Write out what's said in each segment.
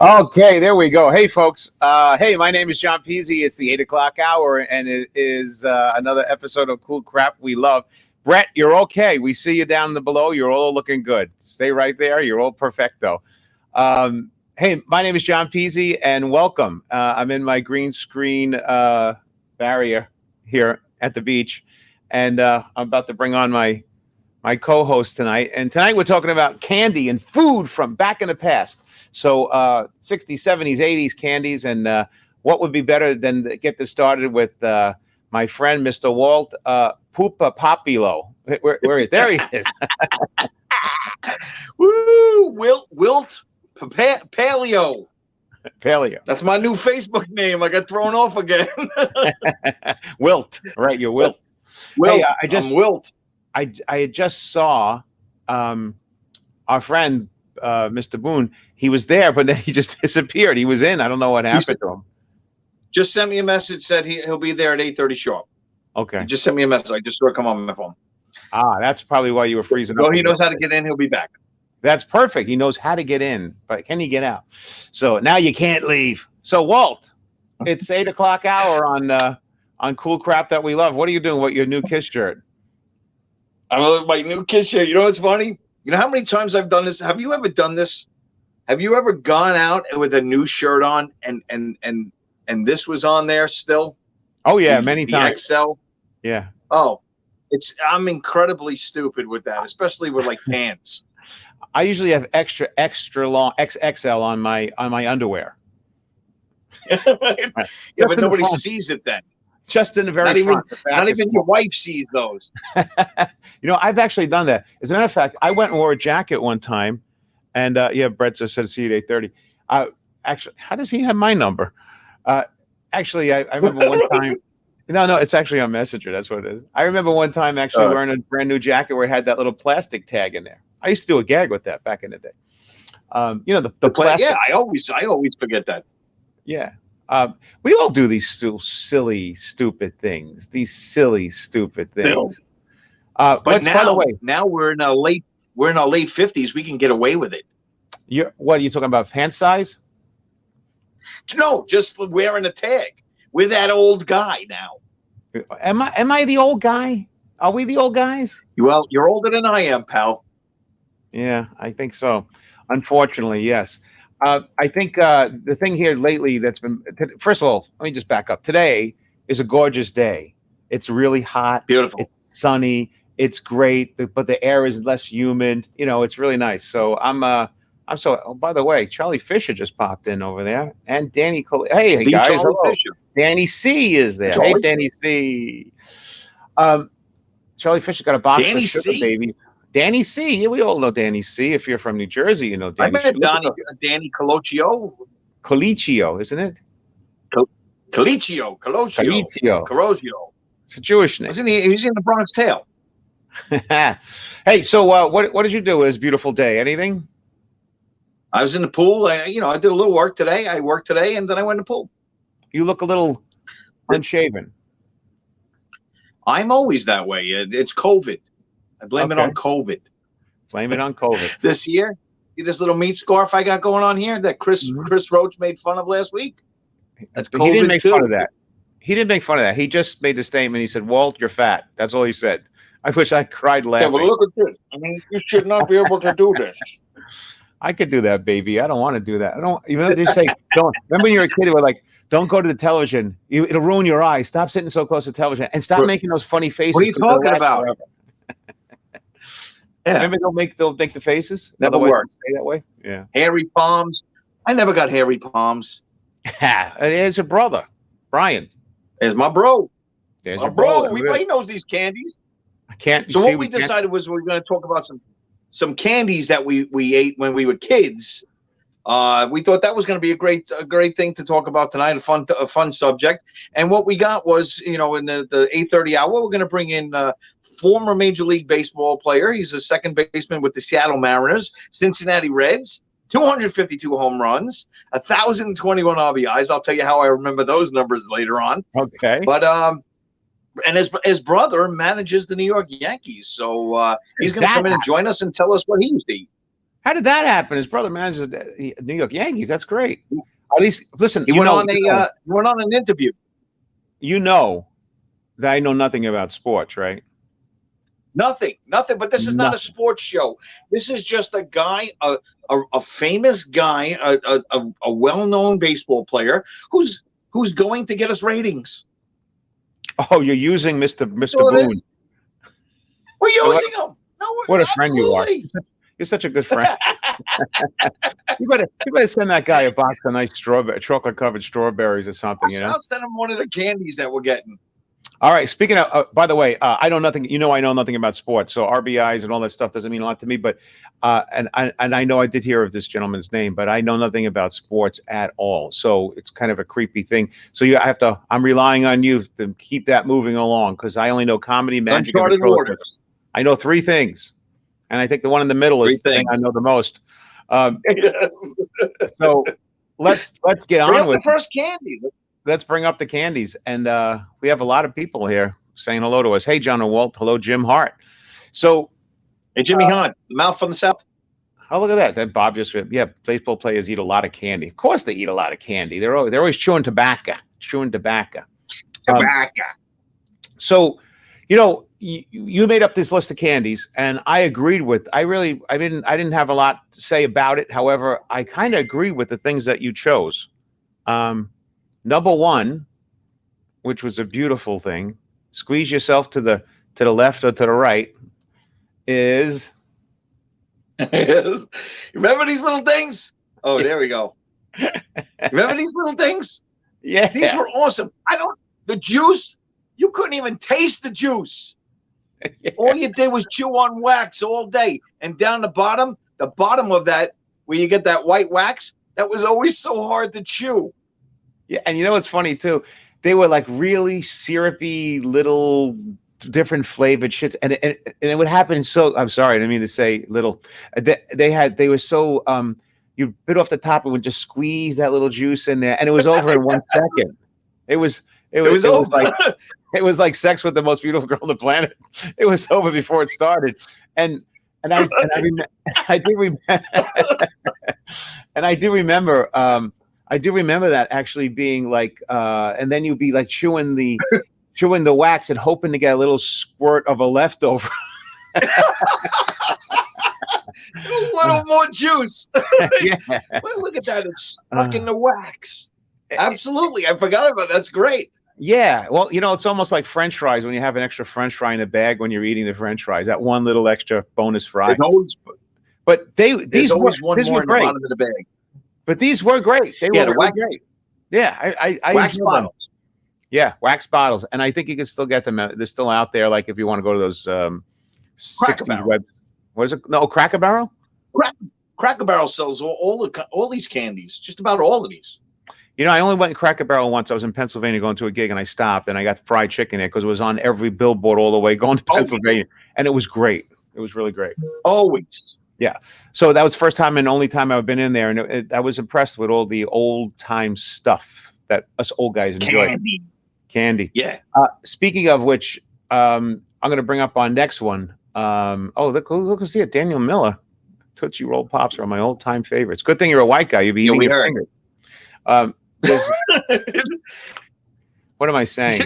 Okay, there we go. Hey, folks. Hey, my name is John Peasy. It's the 8 o'clock hour, and it is another episode of Cool Crap We Love. Bret, you're okay. We see you down below. You're all looking good. Stay right there. You're all perfecto. Hey, my name is John Peasy, and welcome. I'm in my green screen barrier here at the beach, and I'm about to bring on my co-host tonight. And tonight we're talking about candy and food from back in the past. So 60s, 70s, 80s candies. And what would be better than to get this started with my friend, Mr. Walt Poopa Popilo. Where is? There he is. Woo! Wilt Paleo. Paleo. That's my new Facebook name. I got thrown off again. Wilt. Right, you're Wilt. Wilt. Hey, I'm Wilt. I just saw our friend, Mr. Boone. He was there, but then he just disappeared. He was in. I don't know what happened to him. Just sent me a message, said he'll be there at 8:30 sharp. Okay. He just sent me a message. I just saw it come on my phone. That's probably why you were freezing up. So he knows how to get in. He'll be back. That's perfect. He knows how to get in, but can he get out? So now you can't leave. So Walt, it's 8 o'clock hour on Cool Crap That We Love. What are you doing with your new Kiss shirt? I'm with my new Kiss shirt. You know what's funny? You know how many times I've done this? Have you ever done this? Have you ever gone out with a new shirt on and this was on there still? Oh yeah, many times. The XL. Yeah. Oh, I'm incredibly stupid with that, especially with like pants. I usually have extra long XXL on my underwear. Yeah, but nobody sees it then. Just in the very front. Not even your wife sees those. I've actually done that. As a matter of fact, I went and wore a jacket one time, and Bret just said see you at 8:30. Actually, how does he have my number? Actually, I remember one time. No, it's actually on Messenger. That's what it is. I remember one time actually wearing a brand new jacket where it had that little plastic tag in there. I used to do a gag with that back in the day. The plastic. Yeah, I always forget that. Yeah. We all do these silly, stupid things. These silly, stupid things. But now, by the way, now we're in our late 50s. We can get away with it. What are you talking about? Pant size? No, just wearing a tag. We're that old guy now. Am I the old guy? Are we the old guys? Well, you're older than I am, pal. Yeah, I think so. Unfortunately, yes. I think the thing here lately that's been, first of all, let me just back up. Today is a gorgeous day. It's really hot. Beautiful. It's sunny. It's great, but the air is less humid. It's really nice. So oh, by the way, Charlie Fisher just popped in over there, and Danny. Hey guys, hello. Danny C is there. Hey, Danny C. Charlie Fisher's got a box of sugar baby. Danny C. Yeah, we all know Danny C. If you're from New Jersey, you know Danny. I met Danny Colocchio. Colicchio, isn't it? Colocchio. It's a Jewish name. Isn't he? He's in the Bronx Tale. Hey, so what did you do with this beautiful day? Anything? I was in the pool. I did a little work today. I worked today, and then I went to the pool. You look a little unshaven. I'm always that way. It's COVID. I blame it on COVID. Blame it on COVID. This year, see this little meat scarf I got going on here that Chris Roach made fun of last week? That's COVID. He didn't make fun of that. He didn't make fun of that. He just made the statement. He said, Walt, you're fat. That's all he said. I wish I cried laughing. Yeah, but look at this. I mean, you should not be able to do this. I could do that, baby. I don't want to do that. I don't. You know, just say, don't. Remember when you were a kid, they were like, don't go to the television. It'll ruin your eyes. Stop sitting so close to television and stop making those funny faces. What are you talking about? Yeah. Remember they'll make the faces. Never worked. Stay that way. Yeah. Hairy palms. I never got hairy palms. There's your brother, Brian. There's my bro. There's my bro. He knows these candies. I can't. So what we decided was we were going to talk about some candies that we ate when we were kids. We thought that was going to be a great thing to talk about tonight, a fun subject. And what we got was, in the 8:30 hour, we're going to bring in former Major League Baseball player. He's a second baseman with the Seattle Mariners, Cincinnati Reds, 252 home runs, 1,021 RBIs. I'll tell you how I remember those numbers later on. Okay. But and his brother manages the New York Yankees, so he's going to come in and join us and tell us what he used to eat. How did that happen? His brother manages the New York Yankees. That's great. At least, listen, He went on an interview. You know that I know nothing about sports, right? Nothing. But this is not a sports show. This is just a guy, a famous guy, a well-known baseball player who's going to get us ratings. Oh, you're using Mr. Boone. We're using him. No, what a friend you are. You're such a good friend. you better send that guy a box of nice chocolate-covered strawberries or something. I'll send him one of the candies that we're getting. All right. Speaking of, by the way, I know nothing. I know nothing about sports, so RBIs and all that stuff doesn't mean a lot to me. But and I know I did hear of this gentleman's name, but I know nothing about sports at all. So it's kind of a creepy thing. So I'm relying on you to keep that moving along because I only know comedy, magic, and ventriloquism. I know 3 things, and I think the one in the middle is the thing I know the most. So let's get on with the first candy. Let's bring up the candies. And we have a lot of people here saying hello to us. Hey, John and Walt. Hello, Jim Hart. So, hey, Jimmy Hart, the mouth from the South. Oh, look at that. That Bob just, baseball players eat a lot of candy. Of course they eat a lot of candy. They're always chewing tobacco. So, you made up this list of candies, and I agreed with. I didn't have a lot to say about it. However, I kind of agree with the things that you chose. Number 1, which was a beautiful thing, squeeze yourself to the left or to the right, is. Remember these little things? Oh, there we go. Remember these little things? Yeah, these were awesome. The juice. You couldn't even taste the juice. Yeah. All you did was chew on wax all day. And down the bottom of that, where you get that white wax, that was always so hard to chew. Yeah, and what's funny too? They were like really syrupy little different flavored shits. And it would happen so, I'm sorry, I didn't mean to say little. They were so, you bit off the top and would just squeeze that little juice in there. And it was over in 1 second. It was like sex with the most beautiful girl on the planet. It was over before it started, and I do remember that actually being like, and then you'd be like chewing the wax and hoping to get a little squirt of a leftover. A little more juice. Yeah. Well, look at that. It's stuck in the wax. Absolutely. I forgot about that. That's great. Yeah. Well, it's almost like French fries when you have an extra French fry in a bag when you're eating the French fries, that one little extra bonus fry. But these were great. Of the bag. But these were great. They were really great. Yeah. I wax bottles. Them. Yeah. Wax bottles. And I think you can still get them. They're still out there. Like if you want to go to those 60 web. What is it? No, Cracker Barrel? Cracker Barrel sells all these candies, just about all of these. I only went to Cracker Barrel once. I was in Pennsylvania going to a gig, and I stopped, and I got fried chicken there because it was on every billboard all the way going to Pennsylvania, and it was great. It was really great. Always. Yeah. So that was the first time and only time I've been in there, and I was impressed with all the old-time stuff that us old guys enjoy. Candy. Yeah. Speaking of which, I'm going to bring up our next one. Look, see it. Daniel Miller. Tootsie Roll Pops are my old-time favorites. Good thing you're a white guy. You'd be eating your fingers. What am I saying?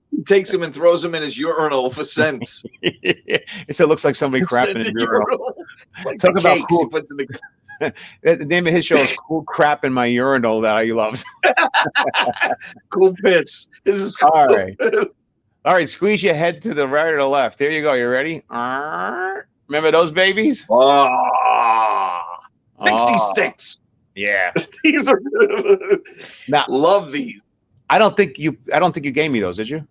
He takes him and throws him in his urinal for scents. It looks like somebody crapping in his urinal. Like talk about cool. The name of his show is "Cool Crap in My Urinal" that I loved. Cool piss. This is cool. All right. Squeeze your head to the right or the left. Here you go. You ready? Remember those babies? Pixie sticks. Yeah. These are now, love these. I don't think you gave me those, did you?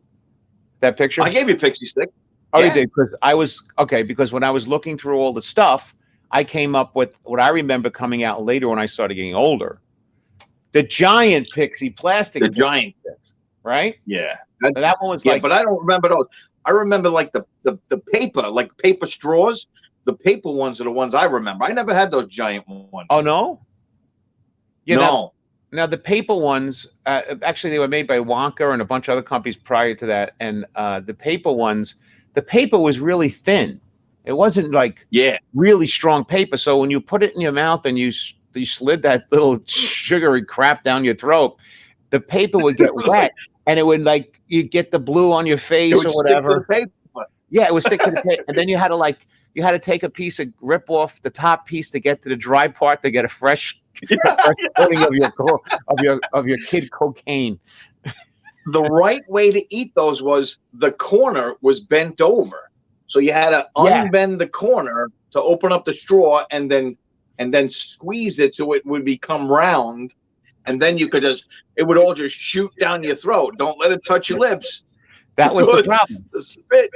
That picture? I gave you a pixie stick. Oh, yeah. You did, because when I was looking through all the stuff, I came up with what I remember coming out later when I started getting older. The giant pixie plastic. Giant sticks, right? Yeah. That one was but I don't remember those. I remember like the paper, like paper straws. The paper ones are the ones I remember. I never had those giant ones. Oh no? Yeah, no. Now the paper ones, actually, they were made by Wonka and a bunch of other companies prior to that. And the paper ones, the paper was really thin. It wasn't like really strong paper. So when you put it in your mouth and you slid that little sugary crap down your throat, the paper would get wet, and it would like you get the blue on your face or whatever. Yeah, it would stick to the paper, and then you had to take a piece of rip off the top piece to get to the dry part to get a fresh coating of your kid cocaine. The right way to eat those was the corner was bent over, so you had to unbend the corner to open up the straw, and then squeeze it so it would become round, and then you could it would all just shoot down your throat. Don't let it touch your lips. That was the problem. The spit.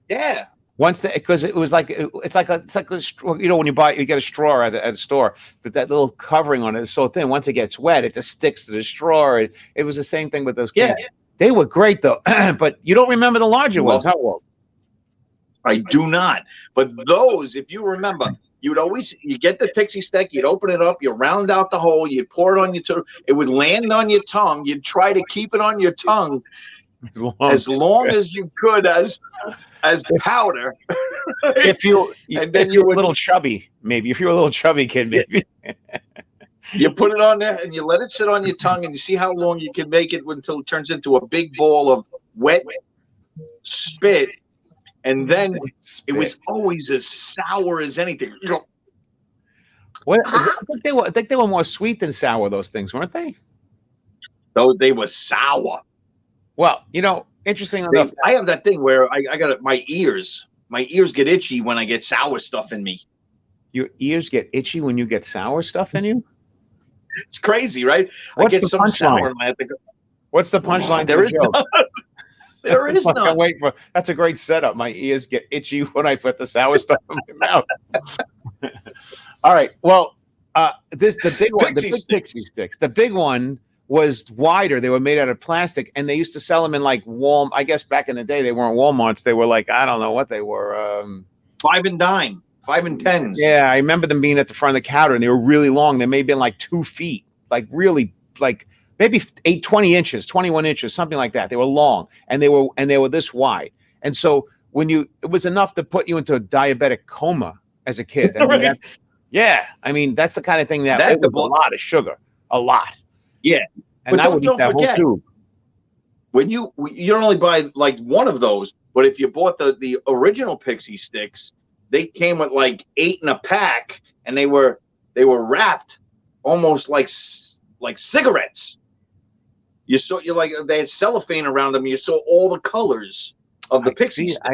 Yeah. Because it was like it's like a straw, you know, when you get a straw at a store, that little covering on it is so thin. Once it gets wet, it just sticks to the straw. It was the same thing with those candy. Yeah. They were great though, but you don't remember the larger ones, huh, Walt? I do not. But those, if you remember, you get the pixie stick, you'd open it up, you round out the hole, you'd pour it on your tongue, it would land on your tongue, you'd try to keep it on your tongue as long as you could as powder. If you were a little chubby, maybe. If you're a little chubby kid, maybe. You put it on there and you let it sit on your tongue, and you see how long you can make it until it turns into a big ball of wet spit. And then it was always as sour as anything. I think they were more sweet than sour, those things, weren't they? Though they were sour. Well, you know, interesting enough, I have that thing where I got my ears get itchy when I get sour stuff in me. Your ears get itchy when you get sour stuff in you? It's crazy, right? I get some sour. What's the punchline? There is none. There is none. Wait for that's a great setup. My ears get itchy when I put the sour stuff in my mouth. All right. Well, the big one, the big pixie sticks. The big one was wider. They were made out of plastic, and they used to sell them in like Walmart. I guess back in the day they weren't Walmarts. They were like, I don't know what they were. 5 and dime, 5 and 10s. Yeah, I remember them being at the front of the counter, and they were really long. They may have been like 2 feet, like really like maybe 20 inches, 21 inches, something like that. They were long, and they were this wide. And so it was enough to put you into a diabetic coma as a kid. I mean, I mean, that's the kind of thing that it was a lot of sugar, a lot. Yeah, and I would eat that whole tube. When you only buy like one of those, but if you bought the original pixie sticks, they came with like 8 in a pack, and they were wrapped almost like cigarettes. They had cellophane around them. You saw all the colors of the pixie sticks.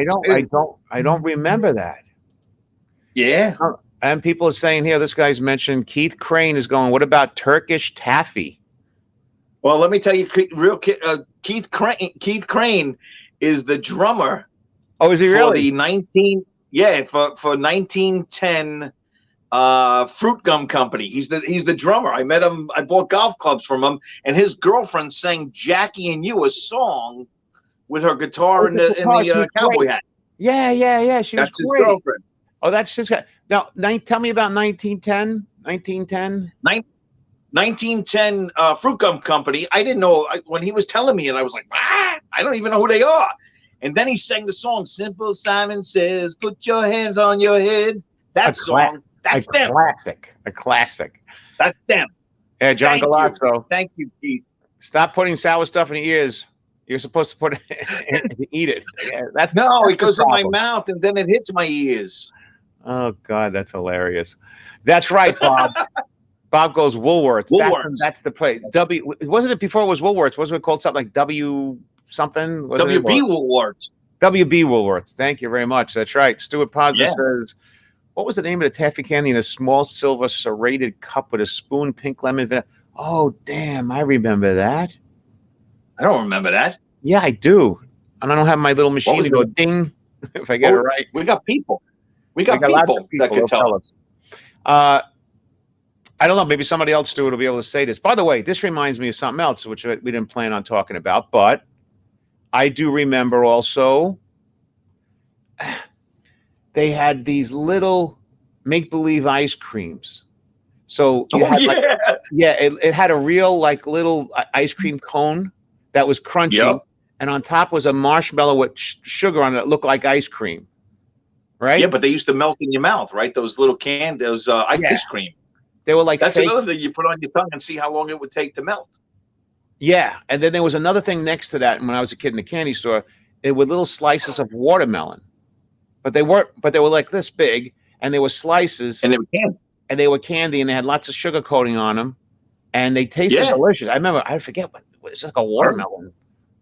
I don't remember that. Yeah. And people are saying here, this guy's mentioned Keith Crane is going, what about Turkish taffy? Well, let me tell you, Keith Crane is the drummer. Oh, is he really? For 1910 Fruit Gum Company. He's the drummer. I met him. I bought golf clubs from him, and his girlfriend sang "Jackie and You" a song with her guitar in the cowboy hat. Yeah. She was great. His girlfriend. Oh, that's just now. Tell me about 1910. 1910 Fruit Gum Company. I didn't know when he was telling me, and I was like, I don't even know who they are. And then he sang the song, Simple Simon Says, Put Your Hands on Your Head. That song, that's them. A classic. That's them. Yeah, John Galazzo. Thank you, Keith. Stop putting sour stuff in your ears. You're supposed to put it eat it. Yeah, it goes in my mouth, and then it hits my ears. Oh, God, that's hilarious. That's right, Bob. Bob goes Woolworths. That's the place. Wasn't it before it was Woolworths? Wasn't it called something like W something? WB Woolworths. WB Woolworths. Thank you very much. That's right. Stuart Posner says, what was the name of the taffy candy in a small silver serrated cup with a spoon, pink lemon vanilla? Oh, damn. I remember that. I don't remember that. Yeah, I do. And I don't have my little machine to go ding if I get it right. We got people. We got people that can tell us. I don't know. Maybe somebody else, Stuart, will be able to say this. By the way, this reminds me of something else, which we didn't plan on talking about. But I do remember also they had these little make-believe ice creams. So it had a real like little ice cream cone that was crunchy, and on top was a marshmallow with sugar on it that looked like ice cream. right? Yeah, but they used to melt in your mouth, right? Those little those ice cream. They were like That's fake. another thing you put on your tongue and see how long it would take to melt. Yeah, and then there was another thing next to that. And when I was a kid in the candy store, it were little slices of watermelon, but they weren't. But they were like this big, and they were slices, And they were candy. and they were candy, and they had lots of sugar coating on them, and they tasted delicious. I remember, I forget what it's like a watermelon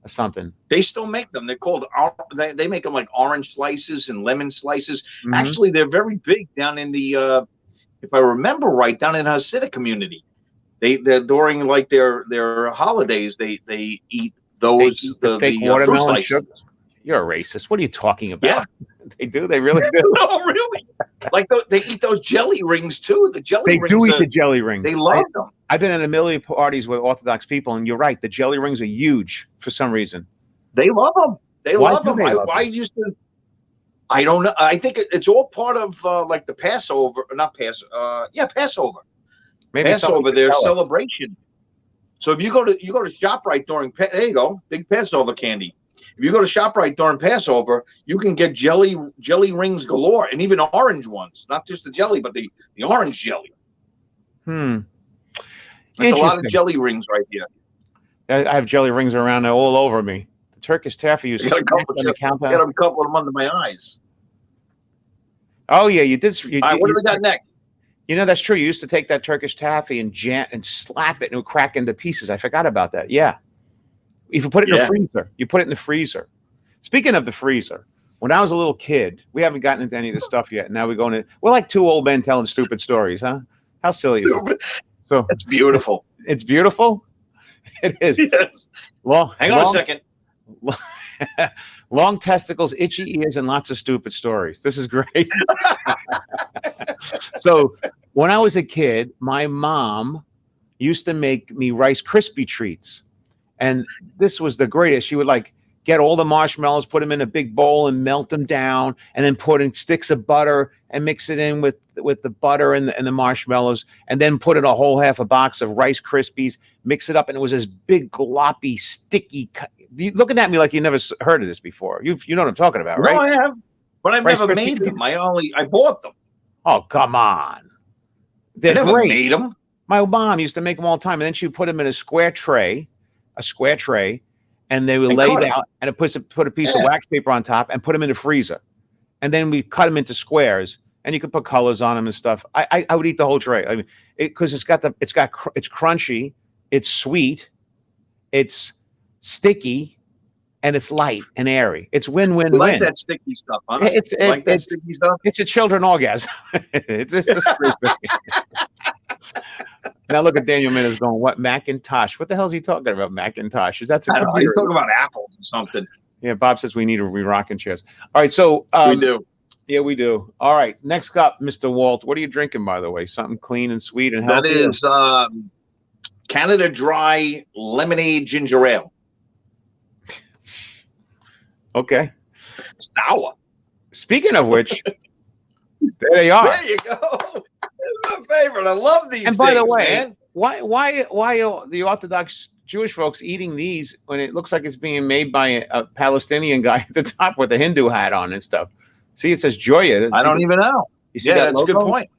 or something. They still make them. They're called. They make them like orange slices and lemon slices. Mhm. Actually, they're very big down in the. If I remember right, down in Hasidic community, they're during like their holidays. They eat those They eat the fake fruit watermelon slices. sugar. You're a racist. What are you talking about? Yeah. They do. They really do. No, really. Like they eat those jelly rings too. The jelly They rings. do eat the jelly rings. They love them. I've been at a million parties with Orthodox people, and you're right. The jelly rings are huge for some reason. They love them. They Why love do them. they love I them? used to. I don't know. I think it's all part of like the Passover, not Passover. Yeah, Passover. Maybe Passover, their tell us. celebration. So if you go to ShopRite during there you go, big Passover candy. If you go to ShopRite during Passover, you can get jelly rings galore, and even orange ones. Not just the jelly, but the orange jelly. That's a lot of jelly rings right here. I have jelly rings around all over me. The Turkish taffy you got a couple on the counter. Got a couple of them under my eyes. Oh yeah, you did. All right, what do we got next? You know, that's true. You used to take that Turkish taffy and slap it and it would crack into pieces. I forgot about that. Yeah. If you put it in the freezer, you put it in the freezer. Speaking of the freezer, when I was a little kid, we haven't gotten into any of this stuff yet. Now we're like two old men telling stupid stories, huh? How silly is it? So it's beautiful. It's beautiful. It is. Yes. Well, hang on a second. Long testicles, itchy ears, and lots of stupid stories. This is great. So when I was a kid, my mom used to make me Rice Krispie treats. And this was the greatest. She would like get all the marshmallows, put them in a big bowl and melt them down, and then put in sticks of butter and mix it in with the butter and the marshmallows, and then put in a whole half a box of Rice Krispies, mix it up, and it was this big gloppy, sticky. You're looking at me like you never heard of this before. You know what I'm talking about, right? No, I have, but I've never made them. I bought them. Oh, come on. They're never great. Made them. My mom used to make them all the time, and then she would put them in a square tray, and they would lay it out, and it put a piece of wax paper on top, and put them in the freezer, and then we cut them into squares, and you could put colors on them and stuff. I would eat the whole tray. I mean, because it's crunchy, it's sweet, it's sticky, and it's light and airy. It's win-win-win. Like that sticky stuff, huh? It's sticky stuff. It's a children orgasm. it's just Now look at Daniel Minnis going, what Macintosh? What the hell is he talking about? Macintosh? Is that I don't know, he's talking about apples or something. Yeah, Bob says we need to re-rocking chairs. All right, so we do. Yeah, we do. All right, next up, Mr. Walt. What are you drinking, by the way? Something clean and sweet and healthy? That is Canada Dry Lemonade Ginger Ale. Okay. Sour. Speaking of which, there they are. There you go. That's my favorite. I love these. And by the way, man. why are the Orthodox Jewish folks eating these when it looks like it's being made by a Palestinian guy at the top with a Hindu hat on and stuff? See, it says Joya. I don't even know. You see that's a good point.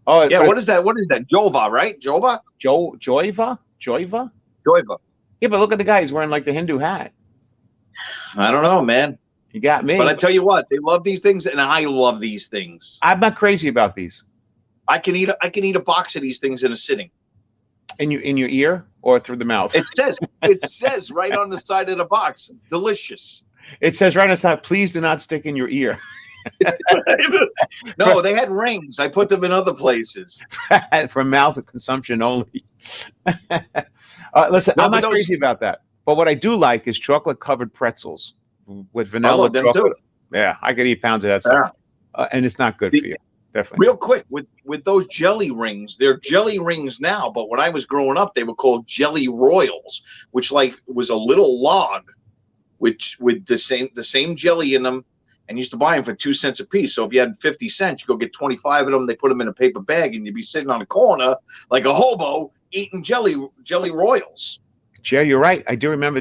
Oh, yeah. What is that? What is that? Jova, right? Jova? Joiva? Yeah, but look at the guy. He's wearing like the Hindu hat. I don't know, man. You got me. But I tell you what, they love these things, and I love these things. I'm not crazy about these. I can eat a box of these things in a sitting. In your ear or through the mouth? It says right on the side of the box, delicious. It says right on the side, please do not stick in your ear. No, they had rings. I put them in other places. For mouth consumption only. Listen, I'm not crazy about that. But what I do like is chocolate-covered pretzels with vanilla chocolate. Too. Yeah, I could eat pounds of that stuff. And it's not good for you. Definitely. Real quick, with those jelly rings, they're jelly rings now, but when I was growing up, they were called Jelly Royals, which like was a little log, which with the same jelly in them, and used to buy them for 2 cents a piece. So if you had 50 cents, you go get 25 of them. They put them in a paper bag, and you'd be sitting on a corner like a hobo eating Jelly Royals. Jerry, you're right. I do remember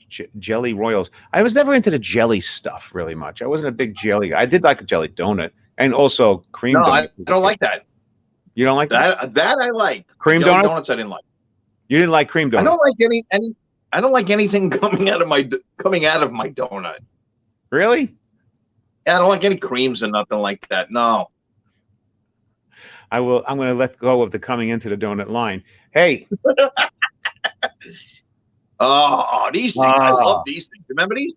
jelly royals. I was never into the jelly stuff really much. I wasn't a big jelly guy. I did like a jelly donut and also cream No, I donuts. don't like that. You don't like that? That I like. Cream jelly donuts? I didn't like. You didn't like cream donuts? I don't like any. I don't like anything coming out of my donut. Really? Yeah, I don't like any creams and nothing like that. No. I'm going to let go of the coming into the donut line. Hey. Oh, these things. I love these things. Remember these?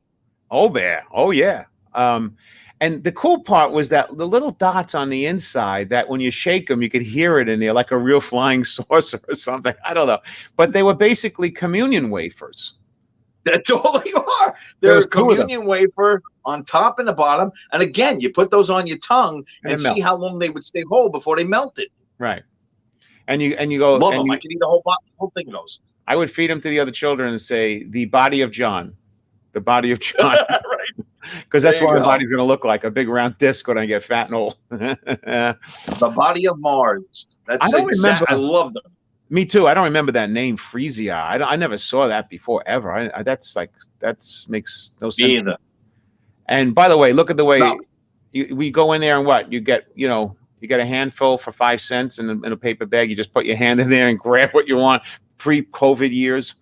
Oh, man. Oh, yeah. And the cool part was that the little dots on the inside that when you shake them, you could hear it in there like a real flying saucer or something. I don't know. But they were basically communion wafers. That's all they are. They're a communion wafer on top and the bottom. And again, you put those on your tongue and see how long they would stay whole before they melted. Right. And you go. Love them. I can eat the whole thing of those. I would feed them to the other children and say, the body of John. The body of John. Right. Because that's what my body's going to look like, a big round disc when I get fat and old. The body of Mars. That's remember. I love them. Me too. I don't remember that name, Frisia. I never saw that before ever. That makes no sense. Either. And by the way, look at the way we go in there and what you get. You get a handful for 5 cents in a paper bag. You just put your hand in there and grab what you want. Pre-COVID years,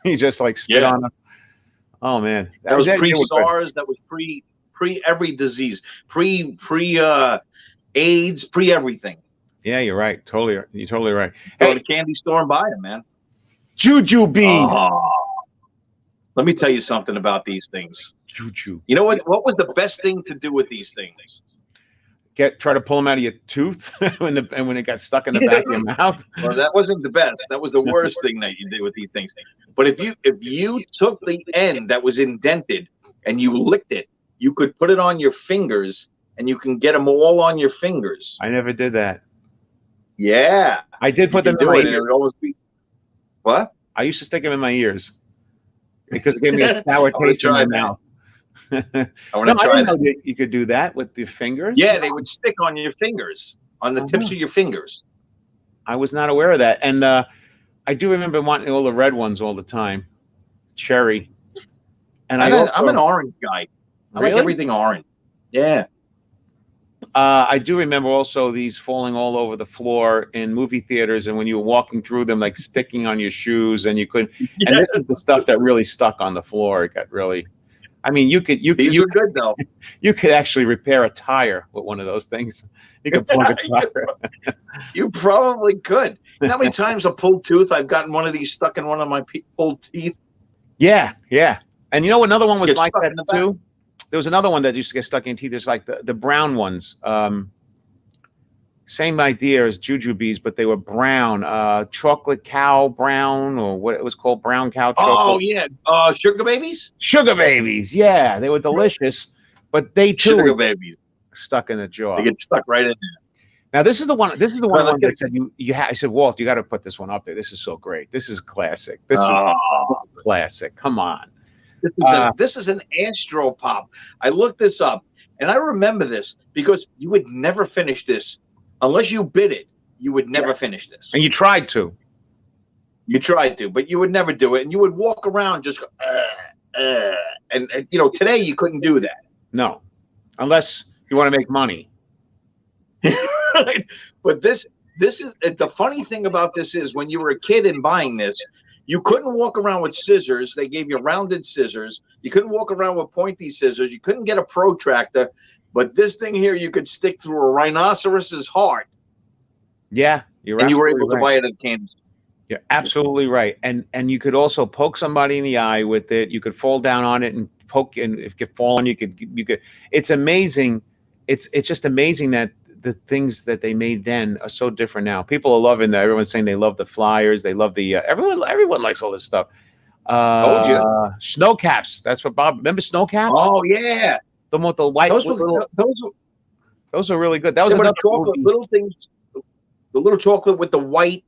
you just like spit on them. Oh man, that was pre-SARS. That was pre every disease. Pre AIDS. Pre everything. Yeah, you're right. You're totally right. Go to the candy store and buy them, man. Juju bees. Let me tell you something about these things. Juju. You know what? What was the best thing to do with these things? Try to pull them out of your tooth when it got stuck in the back of your mouth. Well, that wasn't the best. That was the worst thing that you did with these things. But if you took the end that was indented and you licked it, you could put it on your fingers and you can get them all on your fingers. I never did that. Yeah, I did put them in my ears. What? I used to stick them in my ears because it gave me a sour taste in my mouth. I didn't know that you could do that with your fingers. Yeah, they would stick on your fingers, on the tips of your fingers. I was not aware of that, and I do remember wanting all the red ones all the time, cherry. And I'm an orange guy. I like everything orange. Yeah. I do remember also these falling all over the floor in movie theaters, and when you were walking through them, like sticking on your shoes, and you couldn't. Yeah. And this is the stuff that really stuck on the floor. It got really. I mean, these were good though. You could actually repair a tire with one of those things. You could plug a tire. You probably could. You know how many times a pulled tooth I've gotten one of these stuck in one of my pulled teeth? Yeah. And you know another one was like that too? There was another one that used to get stuck in teeth. There's like the brown ones. Same idea as jujubes, but they were brown. Chocolate cow brown, or what it was called, brown cow chocolate. Oh yeah, sugar babies. Sugar babies, yeah, they were delicious, but they too sugar babies stuck in the jaw. They get stuck right in there. Now this is the one. This is the one that said I said, Walt, you got to put this one up there. This is so great. This is classic. This is classic. Come on. This is an Astro Pop. I looked this up, and I remember this because you would never finish this unless you bid it. You would never finish this. And you tried to. You tried to, but you would never do it. And you would walk around just go, and today you couldn't do that. No, unless you want to make money. Right? But this is the funny thing about this is when you were a kid and buying this, you couldn't walk around with scissors. They gave you rounded scissors. You couldn't walk around with pointy scissors. You couldn't get a protractor. But this thing here, you could stick through a rhinoceros's heart. Yeah, you're right. And you were able to buy it at Kansas. You're absolutely right. And you could also poke somebody in the eye with it. You could fall down on it and poke, and if you fall on, you could. It's amazing. It's just amazing that the things that they made then are so different now. People are loving that. Everyone's saying they love the flyers. They love the everyone likes all this stuff. Told you. Snow caps. That's what Bob. Remember snow caps? Oh yeah. The white. Those are really good. That was another chocolate, little things. The little chocolate with the white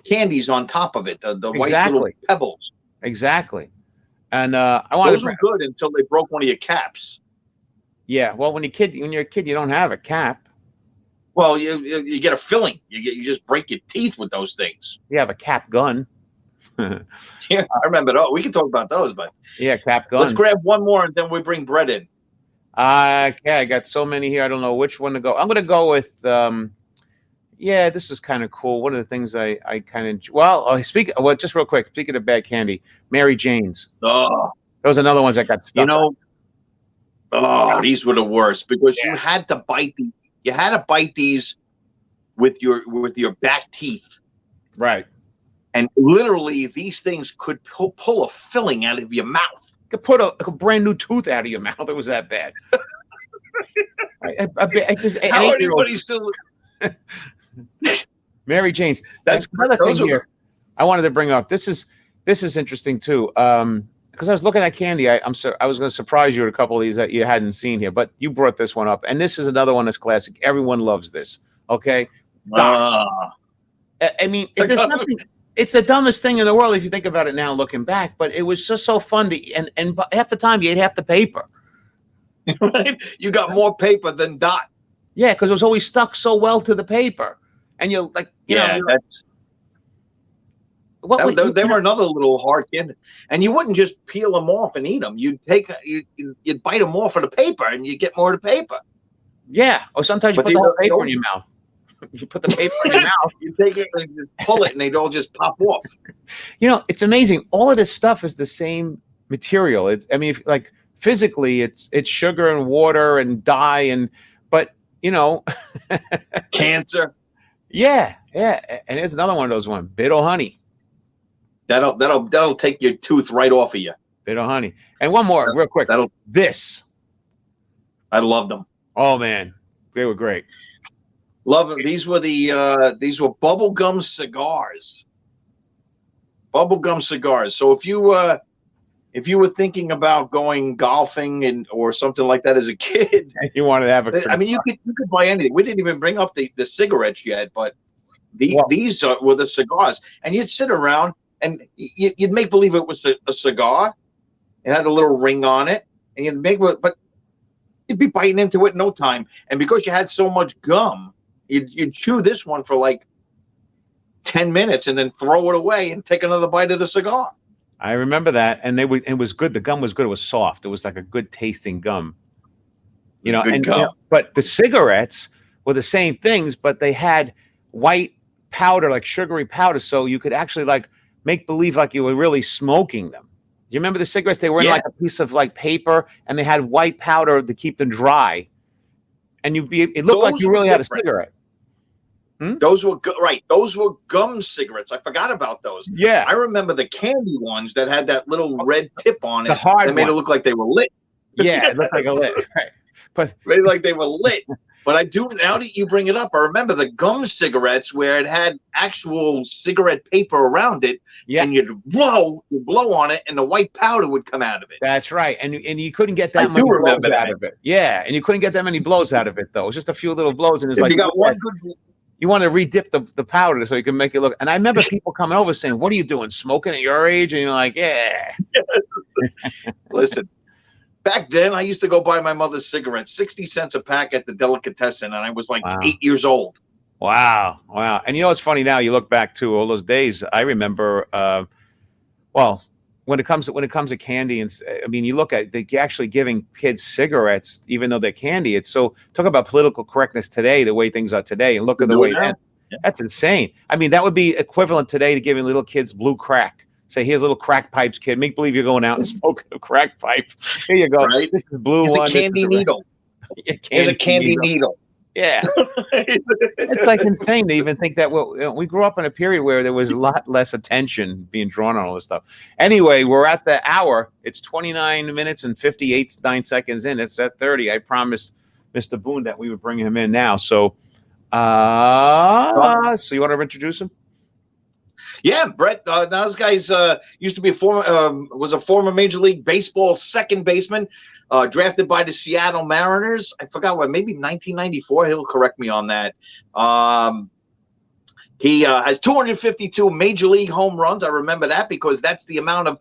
candies on top of it. The white little pebbles. Exactly. And those were good until they broke one of your caps. Yeah. Well, when you're a kid, you don't have a cap. Well, you get a filling. You just break your teeth with those things. You have a cap gun. Yeah, I remember those. We can talk about those, but Yeah, Cap let's Gun. grab one more and then we bring Bret in. Okay, I got so many here. I don't know which one to go. I'm gonna go with yeah, this is kind of cool. One of the things I kind of just real quick. Speaking of bad candy, Mary Jane's. Oh, Those are another ones that got you stuck. know, oh, these were the worst because Yeah. you had to bite the, you had to bite these with your back teeth. Right. And literally, these things could pull a filling out of your mouth. Could put a brand new tooth out of your mouth. It was that bad. How anybody still? Mary Jane's. That's another thing here. I wanted to bring up. This is interesting too. Because I was looking at candy. I was going to surprise you with a couple of these that you hadn't seen here, but you brought this one up, and this is another one that's classic. Everyone loves this. Okay. I mean, there's nothing. It's the dumbest thing in the world if you think about it now, looking back. But it was just so fun to, and half the time you ate half the paper. Right? You got more paper than Dot. Yeah, because it was always stuck so well to the paper, and you're like, you know, they were another little hard candy, and you wouldn't just peel them off and eat them. You'd you'd bite them off of the paper, and you get more of the paper. Yeah, or sometimes you put the whole paper in your mouth. You put the paper in your mouth. You take it and just pull it, and they'd all just pop off. You know, it's amazing. All of this stuff is the same material. I mean, like physically, it's sugar and water and dye, but you know, cancer. Yeah. And here's another one of those ones. Bitter honey. That'll take your tooth right off of you. Bitter honey. And one more, real quick. This. I loved them. Oh man, they were great. Love them. These were bubblegum cigars. Bubblegum cigars. So if you were thinking about going golfing or something like that as a kid, you wanted to have a cigar. I mean, you could buy anything. We didn't even bring up the cigarettes yet, but these were the cigars. And you'd sit around and you'd make believe it was a cigar. It had a little ring on it, and but you'd be biting into it in no time. And because you had so much gum, you'd chew this one for like 10 minutes and then throw it away and take another bite of the cigar. I remember that, and it was good. The gum was good. It was soft. It was like a good tasting gum. You know, but the cigarettes were the same things, but they had white powder, like sugary powder, so you could actually like make believe like you were really smoking them. Do you remember the cigarettes? They were in like a piece of like paper, and they had white powder to keep them dry, and it looked like you really had a cigarette. Those were right. Those were gum cigarettes. I forgot about those. Yeah, I remember the candy ones that had that little red tip on it. The hard that made it look like they were lit. Yeah, it looked like a lit. Right. But made like they were lit. But I do, now that you bring it up, I remember the gum cigarettes where it had actual cigarette paper around it. Yeah, and you'd blow on it, and the white powder would come out of it. That's right, and you couldn't get that many blows out of it. Yeah, and you couldn't get that many blows out of it though. It was just a few little blows, and it's like you got one good. You want to redip the powder so you can make it look. And I remember people coming over saying, "What are you doing? Smoking at your age?" And you're like, "Yeah." Listen, back then I used to go buy my mother's cigarettes, 60 cents a pack at the delicatessen, and I was like 8 years old. Wow. And you know what's funny now? You look back to all those days. I remember. When it comes to candy, and I mean, you look at actually giving kids cigarettes, even though they're candy. It's so talk about political correctness today, the way things are today, and look at the way that's insane. I mean, that would be equivalent today to giving little kids blue crack. Say, here's little crack pipes, kid. Make believe you're going out and smoking a crack pipe. Here you go. Right? This is blue here's one. A candy needle. Here's a candy needle. Yeah, it's like insane to even think that. Well, we grew up in a period where there was a lot less attention being drawn on all this stuff. Anyway, we're at the hour. It's 29 minutes and 9 seconds in. It's at 30. I promised Mr. Boone that we would bring him in now. So, so you want to introduce him? Yeah, Bret. Now this guy's used to be was a former Major League Baseball second baseman, drafted by the Seattle Mariners. I forgot what, maybe 1994. He'll correct me on that. He has 252 Major League home runs. I remember that because that's the amount of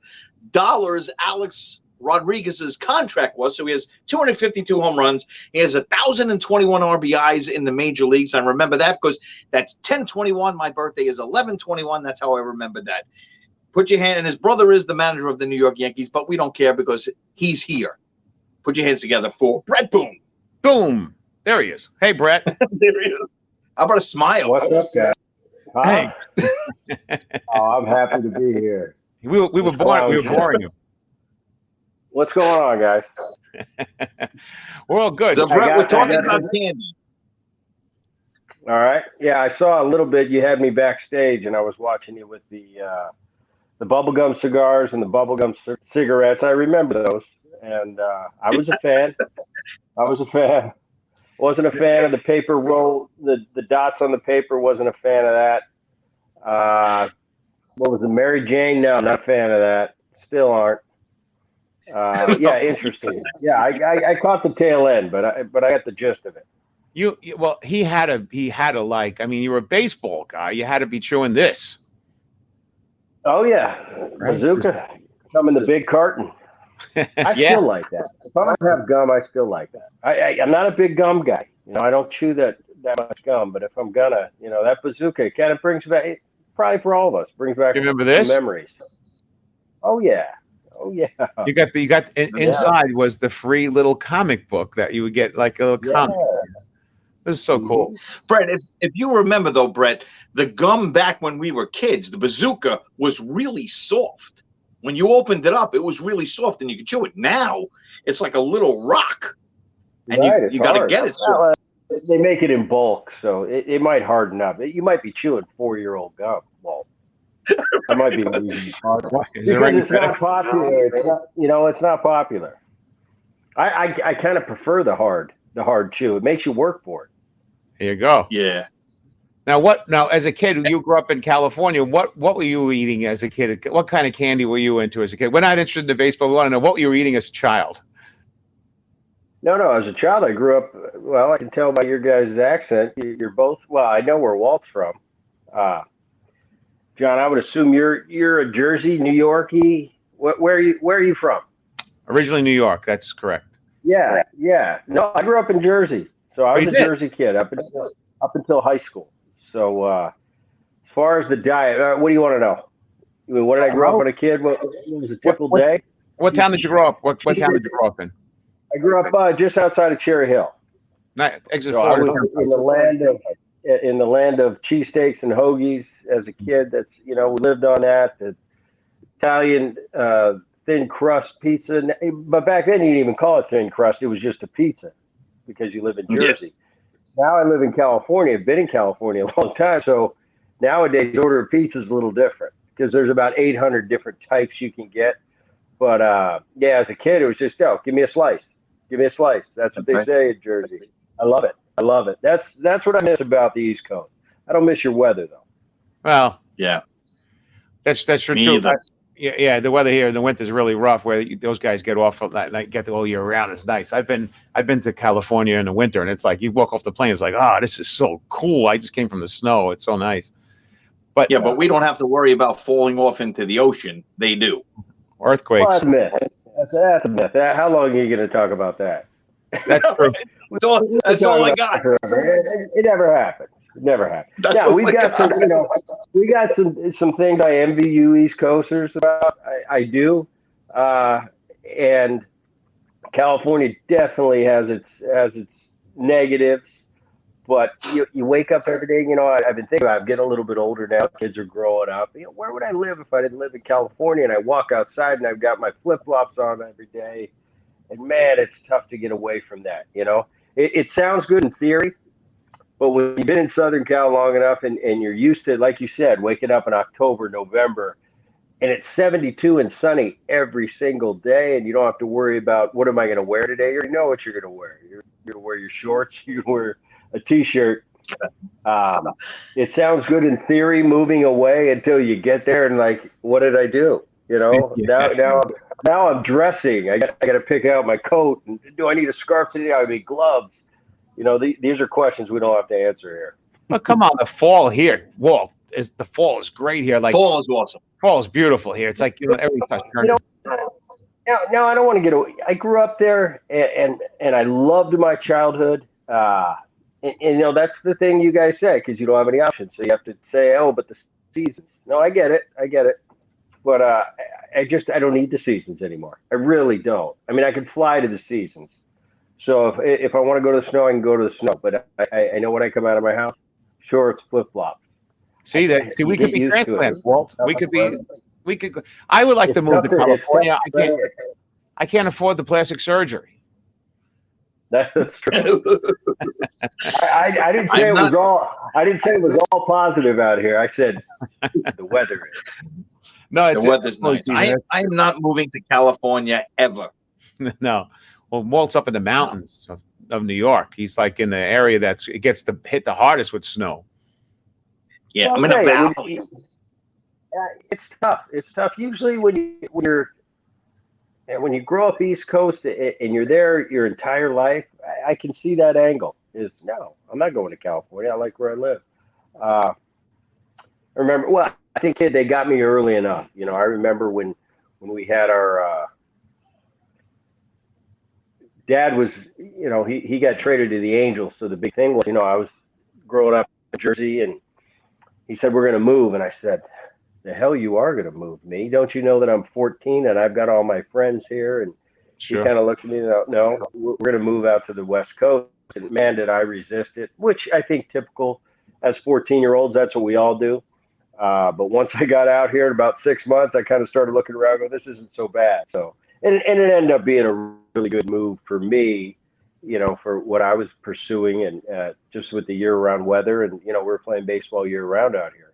dollars Alex Rodriguez's contract was. So he has 252 home runs. He has 1,021 RBIs in the major leagues. I remember that because that's 10/21. My birthday is 11/21. That's how I remember that. Put your hand, and his brother is the manager of the New York Yankees, but we don't care because he's here. Put your hands together for Bret Boone. Boom. There he is. Hey, Bret. There he is. How about a smile? What's up, guys? Huh? Hey. Oh, I'm happy to be here. We were boring you. What's going on, guys? We're all good. So, Bret, we're talking about candy. All right. Yeah, I saw a little bit. You had me backstage, and I was watching you with the bubblegum cigars and the bubblegum cigarettes. I remember those, and I was a fan. Wasn't a fan of the paper roll. The dots on the paper. Wasn't a fan of that. What was it, Mary Jane? No, not a fan of that. Still aren't. Yeah, interesting. Yeah, I caught the tail end, but I got the gist of it. Well, he had to like. I mean, you were a baseball guy. You had to be chewing this. Oh yeah, Right. bazooka, come in the big carton. I still like that. If I don't have gum, I still like that. I'm not a big gum guy. You know, I don't chew that much gum. But if I'm gonna, you know, that bazooka kind of brings back, probably for all of us, brings back You remember this? memories. Oh yeah. You got inside was the free little comic book that you would get, like a little comic. This is so cool. Bret, if you remember though, Bret, the gum back when we were kids, the bazooka was really soft. When you opened it up, it was really soft and you could chew it. Now it's like a little rock, and Right, you got to get it soft. They make it in bulk, so it might harden up. You might be chewing 4-year-old gum, Walt. That might be the reason. Because it's not popular. It's not, you know, it's not popular. I kind of prefer the hard chew. It makes you work for it. Here you go. Yeah. Now, as a kid, you grew up in California. What were you eating as a kid? What kind of candy were you into as a kid? We're not interested in baseball. We want to know what you were eating as a child. No. As a child, I grew up. Well, I can tell by your guys' accent. You're both. Well, I know where Walt's from. John, I would assume you're a Jersey, New Yorkie. Where are you from? Originally New York. That's correct. Yeah. No, I grew up in Jersey, so I was a Jersey kid up until high school. So as far as the diet, what do you want to know? I mean, what did I grow up as a kid? What was a typical day? What town did you grow up? What town did you grow up in? I grew up just outside of Cherry Hill. Exit So I Florida. was in the land of cheesesteaks and hoagies as a kid. That's, you know, we lived on that. The Italian thin crust pizza. But back then you didn't even call it thin crust. It was just a pizza because you live in Jersey. Now I live in California. I've been in California a long time. So nowadays order of pizza is a little different because there's about 800 different types you can get. But yeah, as a kid, it was just, give me a slice. Give me a slice. That's what they say in Jersey. I love it. That's what I miss about the East Coast. I don't miss your weather though. Well, yeah, that's true too. Yeah, the weather here in the winter is really rough. Where those guys get off of that, like, get the whole year round. It's nice. I've been to California in the winter, and it's like you walk off the plane. It's like, this is so cool. I just came from the snow. It's so nice. But but we don't have to worry about falling off into the ocean. They do. Earthquakes. Well, that's a myth. That's a myth. How long are you going to talk about that? That's true. That's all I got. It never happened. It never happened. That's Yeah, all we've I got got. some. We got some things I envy you East Coasters about. I do, and California definitely has its negatives. But you wake up every day. You know, I've been thinking about. I'm getting a little bit older now. Kids are growing up. You know, where would I live if I didn't live in California? And I walk outside and I've got my flip flops on every day. And man, it's tough to get away from that. You know, it sounds good in theory, but when you've been in Southern Cal long enough and you're used to, like you said, waking up in October, November, and it's 72 and sunny every single day, and you don't have to worry about what am I going to wear today. You already know what you're going to wear. You're going to wear your shorts. You're going to wear a T-shirt. It sounds good in theory, moving away until you get there and like, what did I do? You know, now I'm dressing. I got to pick out my coat. And do I need a scarf today? I need gloves. You know, these are questions we don't have to answer here. But come on, the fall here, Walt, the fall is great here. Like, Fall is awesome. Fall is beautiful here. It's like, every touch. No, I don't want to get away. I grew up there, and I loved my childhood. And you know, that's the thing you guys say, because you don't have any options. So you have to say, but the seasons. No, I get it. But I don't need the seasons anymore. I really don't. I mean, I could fly to the seasons. So if I want to go to the snow, I can go to the snow. But I know when I come out of my house, shorts, flip flops. See that? See, You we could get be used to it. transplants, Walt. We could be. We could. I would like to move to California. I can't afford the plastic surgery. That's true. I didn't say it was all. I didn't say it was all positive out here. I said the weather is. No, the weather's nice. I'm not moving to California ever. No. Well, Walt's up in the mountains of New York. He's like in the area it gets to hit the hardest with snow. Yeah, I'm in a valley. It's tough. It's tough. Usually when you grow up East Coast and you're there your entire life, I can see that angle. Is no, I'm not going to California. I like where I live. I remember. Well, I think they got me early enough. You know, I remember when we had our dad was. You know, he got traded to the Angels. So the big thing was, you know, I was growing up in Jersey, and he said we're going to move, and I said, the hell you are going to move me? Don't you know that I'm 14 and I've got all my friends here? And Sure. He kind of looked at me and no, we're going to move out to the West Coast. And man, did I resist it, which I think typical as 14-year-olds, that's what we all do. But once I got out here in about 6 months, I kind of started looking around and go, this isn't so bad. So, and it ended up being a really good move for me, you know, for what I was pursuing and just with the year-round weather. And, you know, we're playing baseball year-round out here.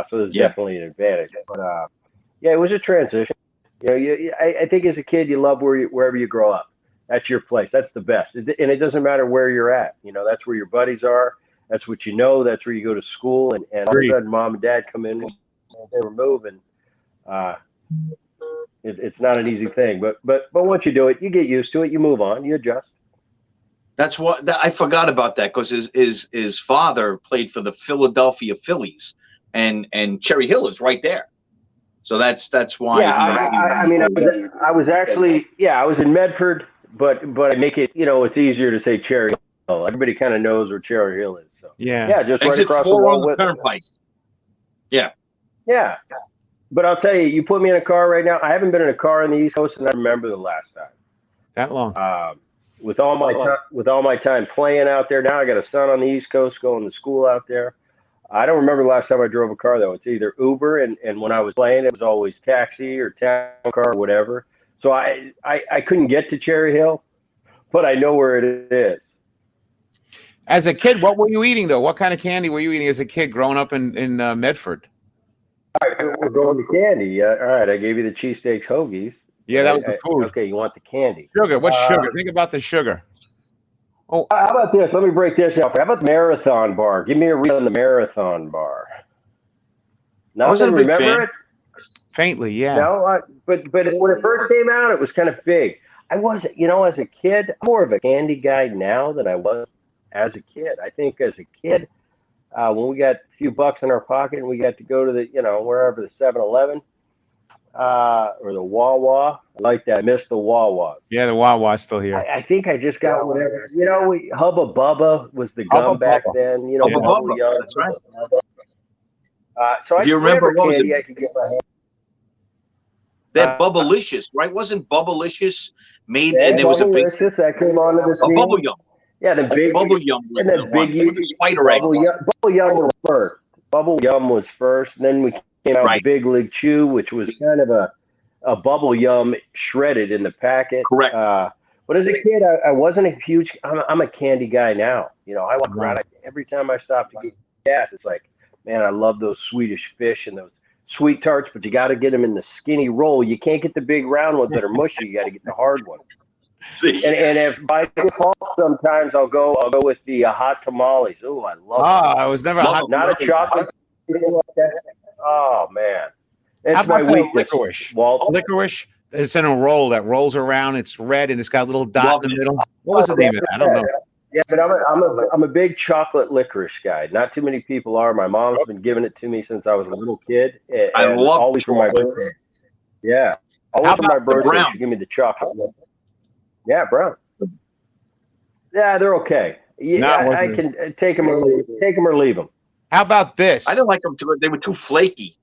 So there's definitely an advantage. But, yeah, it was a transition. You know, I think as a kid, you love wherever you grow up. That's your place. That's the best. And it doesn't matter where you're at. You know, that's where your buddies are. That's what you know. That's where you go to school. And all of a sudden, mom and dad come in and they were moving. It's not an easy thing. But once you do it, you get used to it. You move on. You adjust. That's what I forgot about that because his father played for the Philadelphia Phillies, and Cherry Hill is right there. So that's why. Yeah, I was actually I was in Medford, but I make it, you know, it's easier to say Cherry Hill. Everybody kind of knows where Cherry Hill is. So yeah, just exit right across 4 the on the turnpike. Yeah. But I'll tell you, you put me in a car right now. I haven't been in a car on the East Coast, and I remember the last time. That long. With all my time playing out there, now I got a son on the East Coast going to school out there. I don't remember the last time I drove a car, though. It's either Uber, and when I was playing, it was always taxi or town car or whatever. So I couldn't get to Cherry Hill, but I know where it is. As a kid, what were you eating, though? What kind of candy were you eating as a kid growing up in Medford? All right, we're going to candy. All right, I gave you the cheesesteaks hoagies. Yeah, that was the food. Okay, you want the candy. Sugar. What's sugar? Think about the sugar. Oh, how about this? Let me break this down. How about the Marathon Bar? Give me a read on the Marathon Bar. I wasn't a big fan. It? Faintly, yeah. No, but when it first came out, it was kind of big. I wasn't, you know, as a kid, I'm more of a candy guy now than I was as a kid. I think as a kid, when we got a few bucks in our pocket and we got to go to the, you know, wherever the 7-Eleven or the Wawa, I like that. I miss the Wawas. Yeah, the Wawa's still here. I think I just got whatever. You know, Hubba Bubba was the gum back then. You know, Hubba Bubba. That's right. So do you remember candy I could get my hand. That Bubblicious, right? Wasn't Bubblicious made and there was a big that came on to the scene. Bubble Yum. Yeah, the big Bubble Yum. And the big spider egg. Bubble Yum was first. Bubble Yum was first. And then we came out with Big League Chew, which was kind of a Bubble Yum shredded in the packet. Correct. But as a kid, I wasn't a huge. I'm a candy guy now. You know, I walk around every time I stop to get gas. It's like, man, I love those Swedish fish and those sweet tarts, but you got to get them in the skinny roll. You can't get the big round ones that are mushy. You got to get the hard ones. And if by default, sometimes I'll go with the hot tamales. Oh, I love them. I was never not a chocolate. Oh man, that's my weakness. Licorice. Walt. Licorice. It's in a roll that rolls around. It's red and it's got a little dot in the middle. What was the name of that? I don't know. Yeah, but I'm a big chocolate licorice guy. Not too many people are. My mom's been giving it to me since I was a little kid. And I love always for my birthday. Yeah, always for my birthday. She give me the chocolate. Yeah, brown. Yeah, they're okay. Yeah, I can take them or leave them. How about this? I didn't like them too. They were too flaky.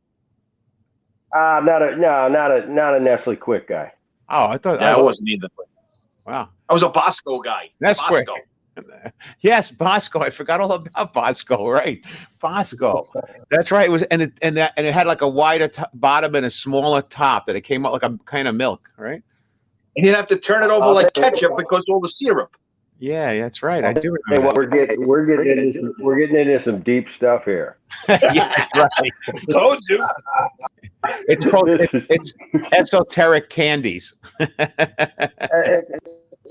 Not a Nestle Quick guy. Oh, I thought Yeah, I wasn't either. Wow, I was a Bosco guy. that's quick. Bosco. Yes, Bosco. I forgot all about Bosco. Right, Bosco. That's right. It was, and it had like a wider bottom and a smaller top, and it came out like a kind of milk, right? And you'd have to turn it over like ketchup because all the syrup. Yeah, that's right. I do Hey, remember. we're getting into some deep stuff here. Yeah, that's right. Told you. It's called it's esoteric candies.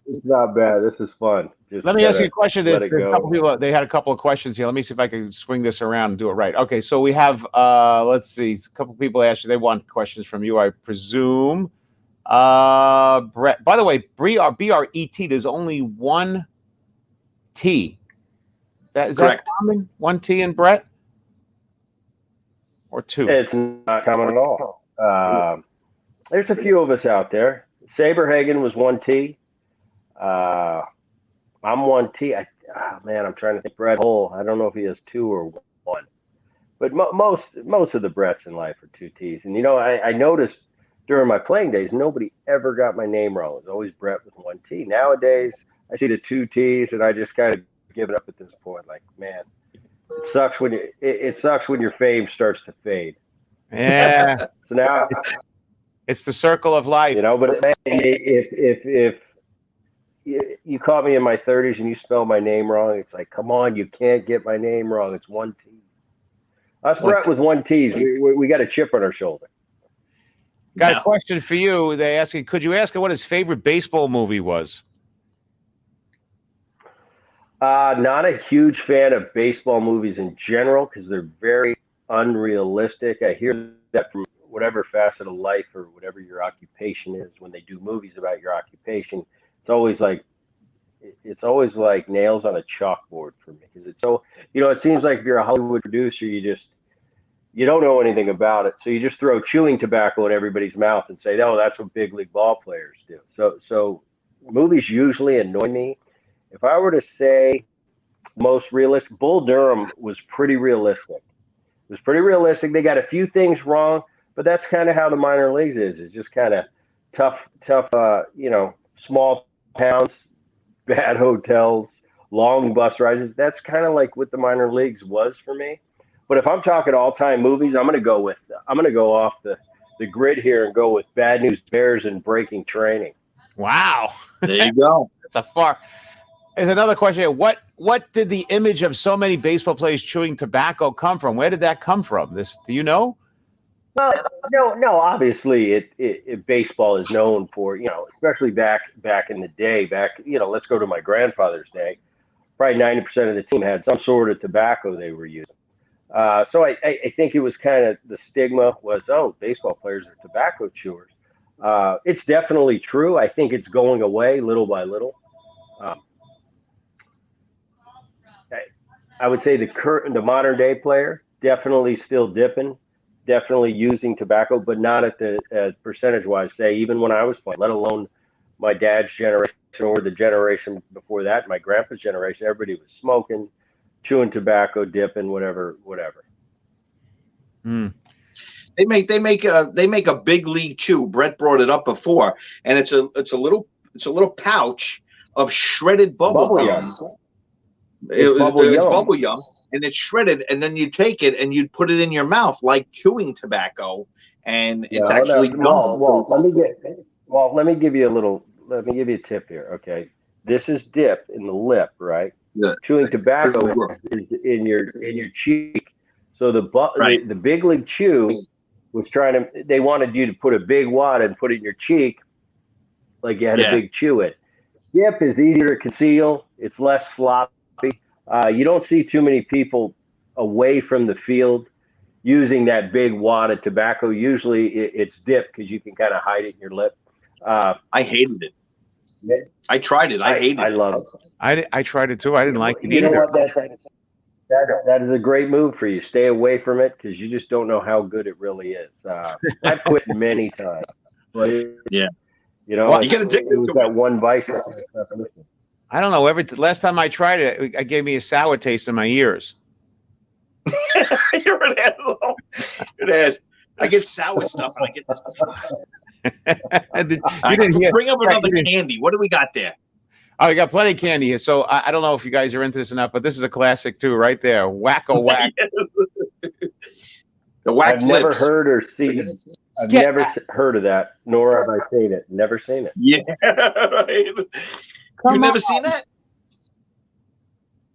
It's not bad. This is fun. Just Let me ask you a question. let There's it a go. couple people. They had a couple of questions here. Let me see if I can swing this around and do it right. Okay, so we have. Let's see. A couple people asked you. They want questions from you, I presume. Bret. By the way, BRET. There's only one T. Is that common? One T in Bret, or two? It's not common at all. There's a few of us out there. Saberhagen was one T. I'm one T. I'm trying to think. Bret Hull. I don't know if he has two or one, but most of the Brets in life are two T's. And I noticed during my playing days, nobody ever got my name wrong. It was always Bret with one T. Nowadays, I see the two T's, and I just kind of give it up at this point. Like, man, it sucks when your fame starts to fade. Yeah. So now it's the circle of life. But if you caught me in my 30s and you spell my name wrong, it's like, come on, you can't get my name wrong. It's one T. Us Bret with one T's, we got a chip on our shoulder. Got a question for you. They asking, could you ask him what his favorite baseball movie was? Not a huge fan of baseball movies in general because they're very unrealistic. I hear that from whatever facet of life or whatever your occupation is. When they do movies about your occupation, it's always like nails on a chalkboard for me because it's so it seems like if you're a Hollywood producer, you don't know anything about it, so you just throw chewing tobacco in everybody's mouth and say, "Oh, that's what big league ball players do." So movies usually annoy me. If I were to say most realistic, Bull Durham was pretty realistic. It was pretty realistic. They got a few things wrong, but that's kind of how the minor leagues is. It's just kind of tough, small towns, bad hotels, long bus rides. That's kind of like what the minor leagues was for me. But if I'm talking all-time movies, I'm going to go off the grid here and go with Bad News Bears and Breaking Training. Wow. There you go. That's a far. There's another question here. What did the image of so many baseball players chewing tobacco come from? Where did that come from? Do you know? No. Obviously, baseball is known for especially back in the day. Let's go to my grandfather's day. Probably 90% of the team had some sort of tobacco they were using. So I think it was kind of the stigma was, baseball players are tobacco chewers. It's definitely true. I think it's going away little by little. I would say the modern day player definitely still dipping, definitely using tobacco, but not at the percentage wise. Say even when I was playing, let alone my dad's generation or the generation before that, my grandpa's generation, everybody was smoking, chewing tobacco, dipping, whatever. Hmm. They make a big league chew. Bret brought it up before, and it's a little pouch of shredded bubble gum. It's bubble gum, and it's shredded, and then you take it and you put it in your mouth like chewing tobacco, and it's actually gum. Let me give you a tip here. Okay, this is dip in the lip, right? Yeah. Chewing tobacco is in your cheek. So the big league chew was they wanted you to put a big wad and put it in your cheek, like you had a big chew it. Dip is easier to conceal. It's less sloppy. You don't see too many people away from the field using that big wad of tobacco. Usually it's dip because you can kind of hide it in your lip. I hated it. I tried it. I hated it. I love it. I tried it too. I didn't like it You either. know what? That is a great move for you. Stay away from it because you just don't know how good it really is. I've quit many times. But yeah. You know, well, you get addicted to that one vice. I don't know. Last time I tried it, it gave me a sour taste in my ears. You're an asshole. It has. I get sour stuff and I get this. You didn't hear. Bring up another candy. What do we got there? Oh, we got plenty of candy here. So I don't know if you guys are into this or not, but this is a classic too, right there. Whack-a-whack. The wax I've never lips. heard or seen it. I've never heard of that, nor have I seen it. Never seen it. Yeah. Right. You've never seen that?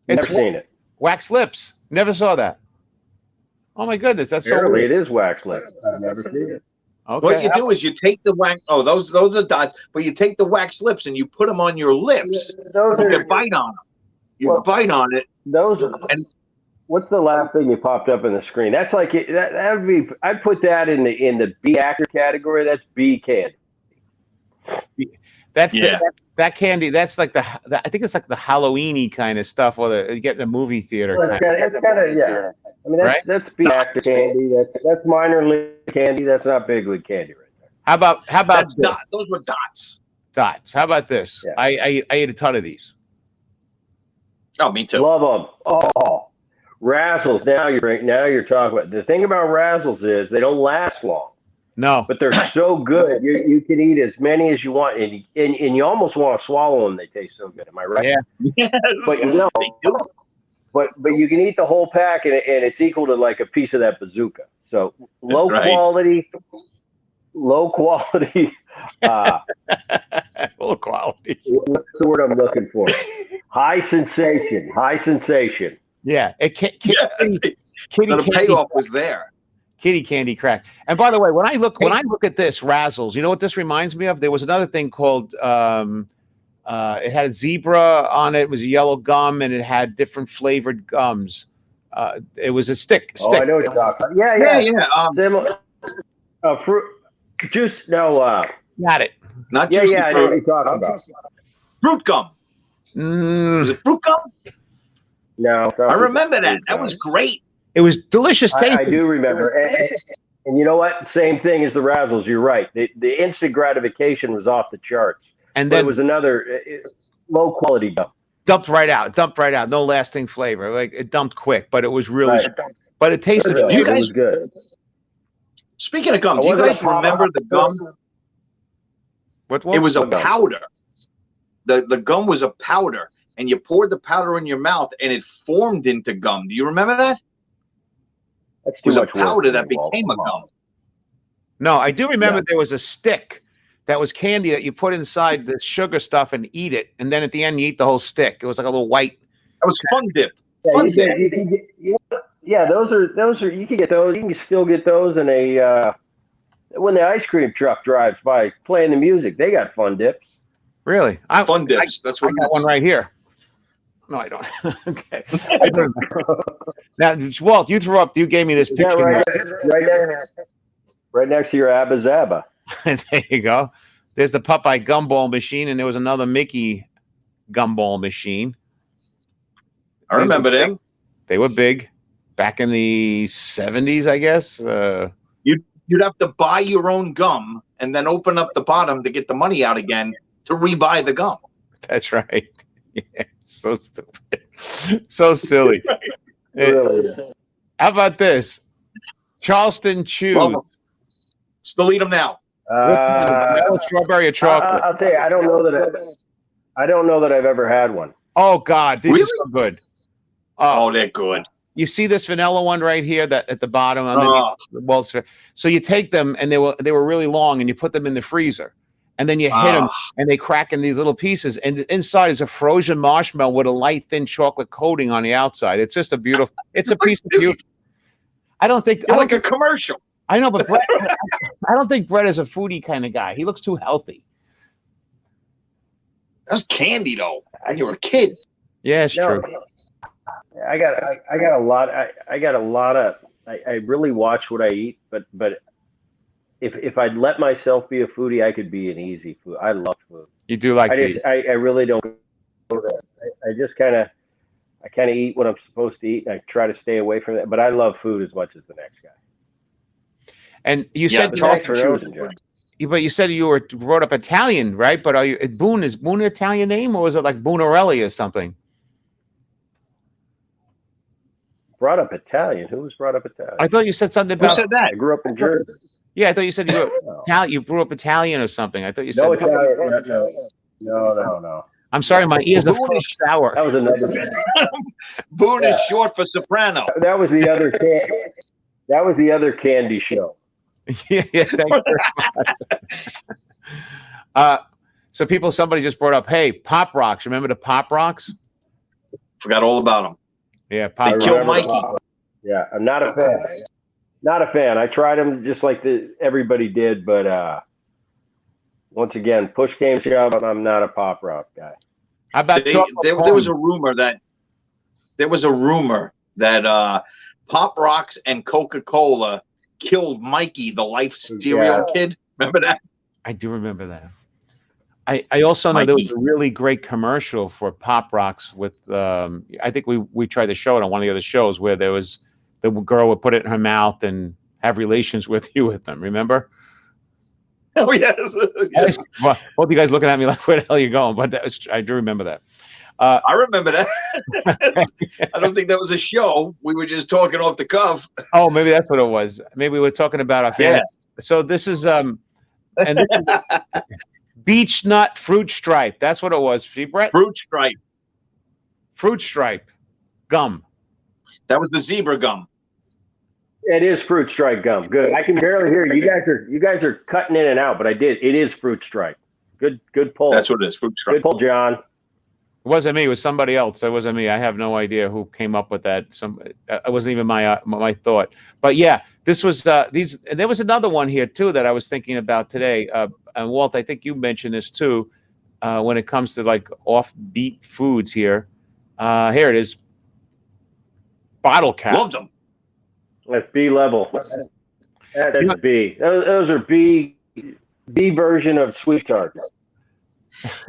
Never seen it. Wax lips. Never saw that. Oh my goodness, that's so Apparently weird. it is wax lips. I've never seen it. Okay. What you do is you take the wax. Oh, those are dots. But you take the wax lips and you put them on your lips. Those You are, can bite on them. You bite on it. those are, And what's the last thing you popped up on the screen? That's like that would be. I'd put that in the B actor category. That's B candy. That's Yeah. that candy. That's like the I think it's like the Halloweeny kind of stuff, or you get in a movie theater. Well, it's kind of yeah. I mean, that's B actor candy. That's minor league candy. That's not big league candy right there. How about that's this? those were dots. Dots? How about this? Yeah. I ate a ton of these. Oh, me too. Love them. Oh, Razzles. Now you're talking about the thing about Razzles is they don't last long, No, but they're so good. You can eat as many as you want, and you almost want to swallow them. They taste so good. Am I right? Yeah. Yes. But you know, They do. but you can eat the whole pack, and it's equal to like a piece of that bazooka. So low Right. quality. low quality. What's the word I'm looking for? High sensation. Yeah, kitty So the candy. payoff was there. Kitty candy crack. And by the way, when I look at this Razzles, you know what this reminds me of? There was another thing called it had a zebra on it. It was a yellow gum, and it had different flavored gums. It was a stick. Oh, I know what you're talking about. Yeah. Similar. Fruit juice. No. Got it. Not Yeah, juicy I know what fruit. you're talking about. Fruit gum. Was it fruit gum? No. I remember that. That was great. It was delicious taste. I do remember. And you know what? Same thing as the Razzles. You're right. The instant gratification was off the charts. And But then it was another low quality gum. dumped right out. No lasting flavor. Like it dumped quick, but it was really. Right. But it tasted. It you guys- was good. Speaking of gum, I do you wasn't guys a pop- remember the gum? What? It was a What gum? powder. The gum was a powder, and you poured the powder in your mouth, and it formed into gum. Do you remember that? That's It too was a much work powder for that me, Walt. became a gum. No, I do remember Yeah. there was a stick that was candy that you put inside the sugar stuff and eat it, and then at the end you eat the whole stick. It was like a little white. That was Fun Dip. Yeah, Fun you Dip. can get, those are you can get those. You can still get those in a when the ice cream truck drives by playing the music. They got Fun Dips. Really? Fun Dips. That's I what got one right here. No, I don't. Okay. I don't. Now, Walt, you threw up. You gave me this Is that picture. right next to your Abba Zaba. There you go. There's the Popeye gumball machine, and there was another Mickey gumball machine. I remember them. They were big back in the 70s, I guess. You'd have to buy your own gum and then open up the bottom to get the money out again to rebuy the gum. That's right. Yeah, so stupid. So silly. Really? How about this? Charleston Chews. Well, still eat them now. Strawberry or chocolate? I'll tell you, I don't know that I've ever had one. Oh, God. This is Really? so good. Oh, they're good. You see this vanilla one right here that at the bottom? Oh. So you take them, and they were really long, and you put them in the freezer. And then you hit them, and they crack in these little pieces. And inside is a frozen marshmallow with a light, thin chocolate coating on the outside. It's just a beautiful. It's a piece of beauty. I don't think. You're like a commercial. I know, but Bret, I don't think Bret is a foodie kind of guy. He looks too healthy. That's candy, though. When you were a kid. Yeah, it's true. I got a lot. I got a lot of. I really watch what I eat, but if I'd let myself be a foodie, I could be an easy food. I love food. You do like I really don't go there. I just kind of eat what I'm supposed to eat, and I try to stay away from that. But I love food as much as the next guy. And you Yeah, said Thanks for noticing, John. but you said you were brought up Italian, right? But are you Boone? Is Boone an Italian name, or is it like Boonerelli or something? Brought up Italian. Who was brought up Italian? I thought you said something Who about. said that? I grew up in Jersey. Yeah, I thought you said you were No. Italian. You grew up Italian or something. I thought you said. No Italian. No. I'm sorry, my ears are Boone full of sour. That was another. Boone is short for soprano. That was the other. That was the other candy show. Yeah, thank you very much. So somebody just brought up, hey, Pop Rocks. Remember the Pop Rocks? Forgot all about them. Yeah, They Pop killed Rocks. Mikey. Yeah, I'm not a fan. Not a fan. I tried them just like everybody did, but once again, push came to shove, I'm not a Pop Rock guy. How about There was a rumor that Pop Rocks and Coca-Cola killed Mikey, the Life cereal kid. Remember that? I do remember that. I also know there was Mikey. a really great commercial for Pop Rocks with I think we tried to show it on one of the other shows where there was the girl would put it in her mouth and have relations with them. Remember? Oh yes. Yes. Well, both you guys looking at me like, where the hell are you going? But I do remember that. I remember that. I don't think that was a show. We were just talking off the cuff. Oh, maybe that's what it was. Maybe we were talking about our family. Yeah. So this is and this is Beech Nut Fruit Stripe. That's what it was. See, Bret? Fruit Stripe. Fruit Stripe gum. That was the zebra gum. It is Fruit Stripe gum. Good. I can barely hear you. You guys are cutting in and out, but I did. It is Fruit Stripe. Good pull. That's what it is. Fruit Stripe. Good pull, John. It wasn't me. It was somebody else. It wasn't me. I have no idea who came up with that. It wasn't even my thought. But yeah, this was these. There was another one here too that I was thinking about today. And Walt, I think you mentioned this too. When it comes to like offbeat foods here, here it is. Bottle cap. Loved them. That's B level. That's B. Those are B version of sweet tart.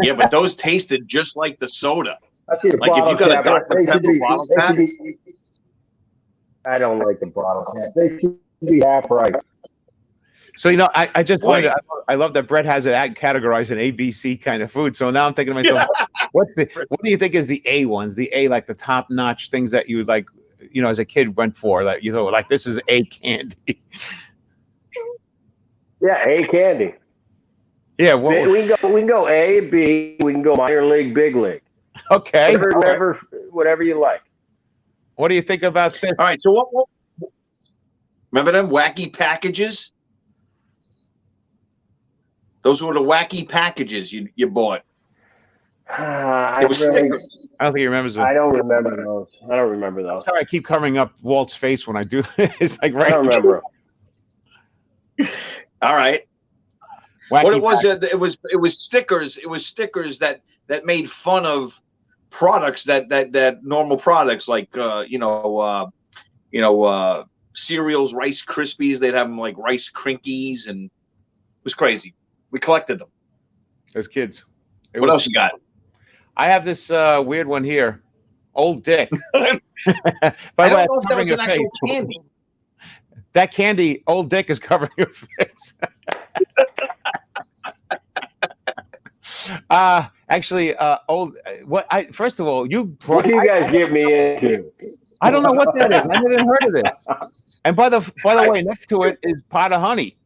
Yeah, but those tasted just like the soda. I see the Like if bottle you got a cap. Dr. They should Pepper be- bottle they cap. should be- I don't like the bottle cap. They should be half price. So I just wanted. I love that Bret has it categorized in A, B, C kind of food. So now I'm thinking to myself, what do you think is the A ones? The A, like the top notch things that you like, as a kid went for, like like this is A candy. Yeah, A candy. Yeah, We can go A, B. We can go minor league, big league. okay. Whatever you like. What do you think about this? All right, so what remember them wacky packages? Those were the wacky packages you bought. It was stickers. I don't think he remembers it. I don't remember those. I don't remember those. Sorry, I keep covering up Walt's face when I do this. It's like right. I don't remember. All right. Wacky What it was, pack. it was stickers. It was stickers that made fun of products that normal products like cereals, Rice Krispies. They'd have them like Rice Crinkies, and it was crazy. We collected them. As kids. What else you got? I have this weird one here. Old Dick. I By the way, don't know if that was an actual candy. That candy, Old Dick, is covering your face. Actually, first of all, What do you guys get me into? I don't know what that is. I never heard of this. And by the way, next to it is pot of honey.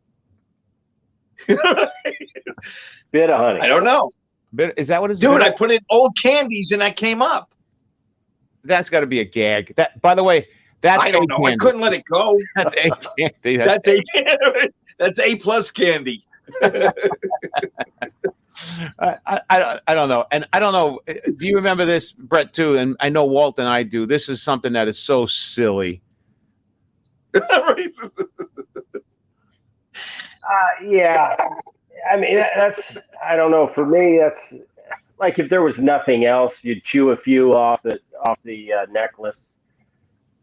Bit of honey. I don't know. Is that what it's Dude, I put in old candies and that came up. That's got to be a gag. That, by the way, that's I don't know. candy. I couldn't let it go. That's A candy. That's A plus candy. I don't know. And I don't know. Do you remember this, Bret, too? And I know Walt and I do. This is something that is so silly. Yeah. I mean, that's, I don't know. For me, that's like if there was nothing else, you'd chew a few off the necklace.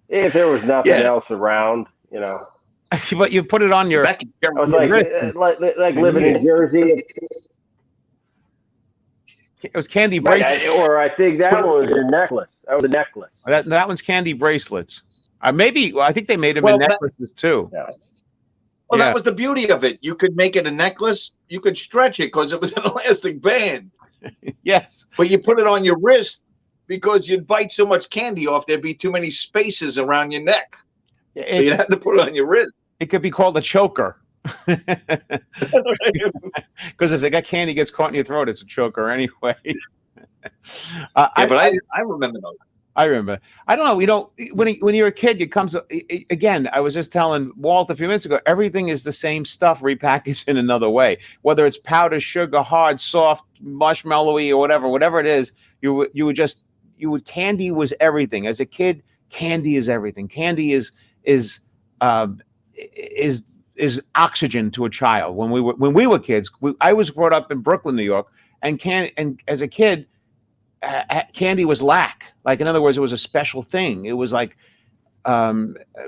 If there was nothing else around, But you put it on your. Becky, I was like living in Jersey. It was candy bracelets. Or I think that one was a necklace. That was a necklace. That one's candy bracelets. I think they made them in necklaces too. Yeah. Well, that was the beauty of it. You could make it a necklace. You could stretch it because it was an elastic band. Yes. But you put it on your wrist, because you'd bite so much candy off, there'd be too many spaces around your neck. So you'd have to put it on your wrist. It could be called a choker. Because if they got candy gets caught in your throat, it's a choker anyway. But I remember those. I remember. I don't know. When you're a kid, it comes again. I was just telling Walt a few minutes ago. Everything is the same stuff repackaged in another way. Whether it's powder, sugar, hard, soft, marshmallowy, or whatever it is. Candy was everything. As a kid, candy is everything. Candy is oxygen to a child. When we were kids, I was brought up in Brooklyn, New York, and as a kid. Candy was lack. Like, in other words, it was a special thing. It was like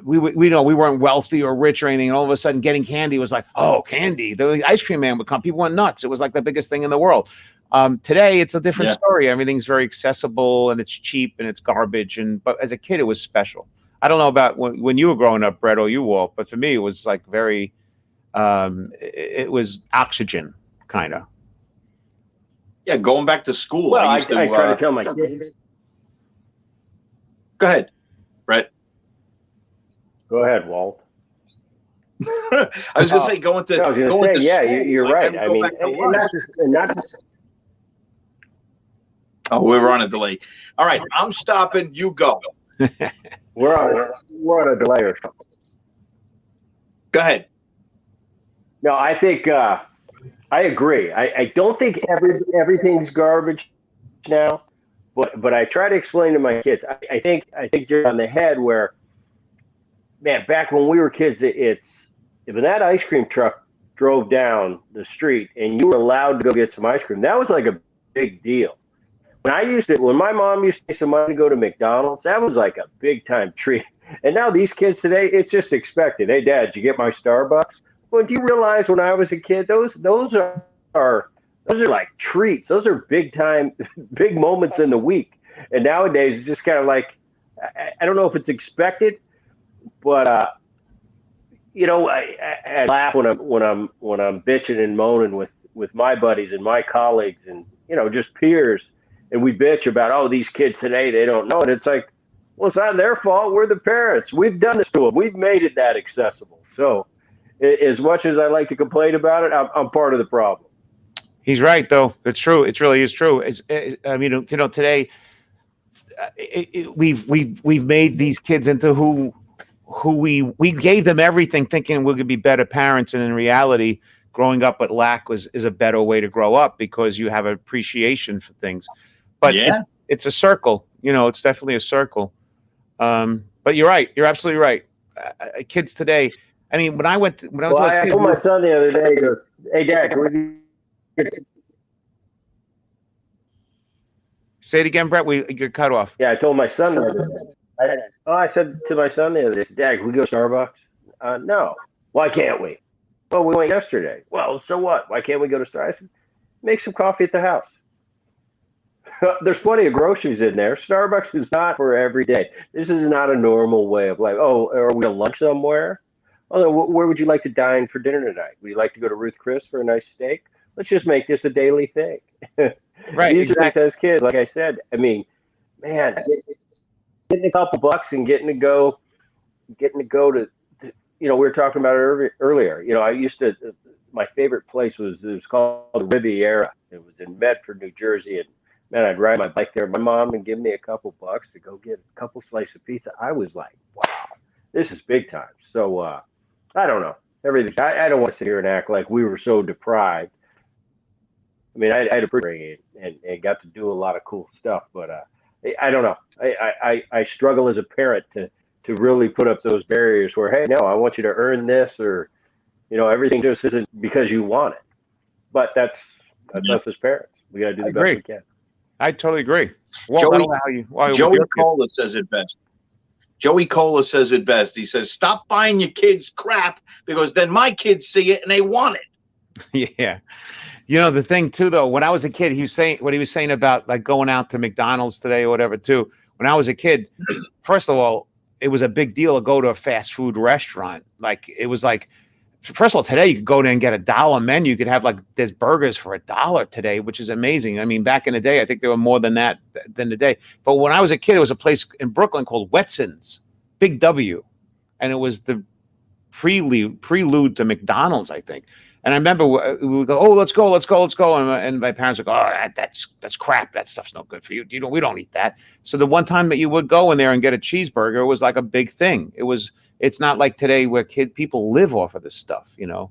we weren't wealthy or rich or anything, and all of a sudden getting candy was like, oh, candy. The ice cream man would come. People went nuts. It was like the biggest thing in the world. Today, it's a different story. Everything's very accessible and it's cheap and it's garbage. But as a kid, it was special. I don't know about when you were growing up, Bret, or you, Walt, but for me, it was like very. It was oxygen, kind of. Yeah, going back to school. Well, I try to tell my kids. Go ahead, Bret. Go ahead, Walt. I was going to say, going to. I was going to say, yeah, you're right. I mean, not just. Oh, we were on a delay. All right, I'm stopping. You go. we're on a delay or something. Go ahead. No, I think. I agree. I don't think everything's garbage now, but I try to explain to my kids. I think you're on the head where, man, back when we were kids, if that ice cream truck drove down the street and you were allowed to go get some ice cream, that was like a big deal. When my mom used to pay some money to go to McDonald's, that was like a big time treat. And now these kids today, it's just expected. Hey, Dad, did you get my Starbucks? Well, do you realize when I was a kid, those are like treats. Those are big moments in the week. And nowadays, it's just kind of like, I don't know if it's expected, but I laugh when I'm bitching and moaning with my buddies and my colleagues and just peers, and we bitch about, oh, these kids today, they don't know it. It's like, well, it's not their fault. We're the parents. We've done this to them. We've made it that accessible. So. As much as I like to complain about it, I'm part of the problem. He's right, though. It's true. It really is true. Today we've made these kids into who we gave them everything, thinking we're going to be better parents, and in reality, growing up with lack is a better way to grow up because you have appreciation for things. But it's a circle. It's definitely a circle. But you're right. You're absolutely right. Kids today. I mean, I told my son the other day, he goes, hey, Dad, can we... Say it again, Bret. We get cut off. Yeah, I told my son the other day. I said to my son the other day, Dad, can we go to Starbucks? No. Why can't we? Well, we went yesterday. Well, so what? Why can't we go to Starbucks? I said, make some coffee at the house. There's plenty of groceries in there. Starbucks is not for every day. This is not a normal way of life. Oh, are we at lunch somewhere? Oh, where would you like to dine for dinner tonight? Would you like to go to Ruth Chris for a nice steak? Let's just make this a daily thing. Right. These exactly. As kids, like I said, I mean, man, getting a couple bucks and getting to go to we were talking about it earlier. I used to, my favorite place was called the Riviera. It was in Medford, New Jersey. And man, I'd ride my bike there. My mom would give me a couple bucks to go get a couple slices of pizza. I was like, wow, this is big time. So, I don't know. Everything. I don't want to sit here and act like we were so deprived. I mean, I had a pretty and got to do a lot of cool stuff, but I don't know. I struggle as a parent to really put up those barriers where, hey, no, I want you to earn this, or everything just isn't because you want it. But that's us as parents. We got to do the best we can. I totally agree. Joey Cola says it best. Joey Cola says it best. He says, stop buying your kids crap because then my kids see it and they want it. Yeah. The thing too, though, when I was a kid, he was saying about like going out to McDonald's today or whatever too. When I was a kid, first of all, it was a big deal to go to a fast food restaurant. Like it was like First of all, today you could go there and get $1 menu. You could have like there's burgers for $1 today, which is amazing. I mean, back in the day, I think there were more than that than today. But when I was a kid, it was a place in Brooklyn called Wetson's, Big W, and it was the prelude to McDonald's, I think. And I remember we would go, oh, let's go. And my parents would go, oh, that's crap. That stuff's no good for you. We don't eat that. So the one time that you would go in there and get a cheeseburger was like a big thing. It's not like today where people live off of this stuff, You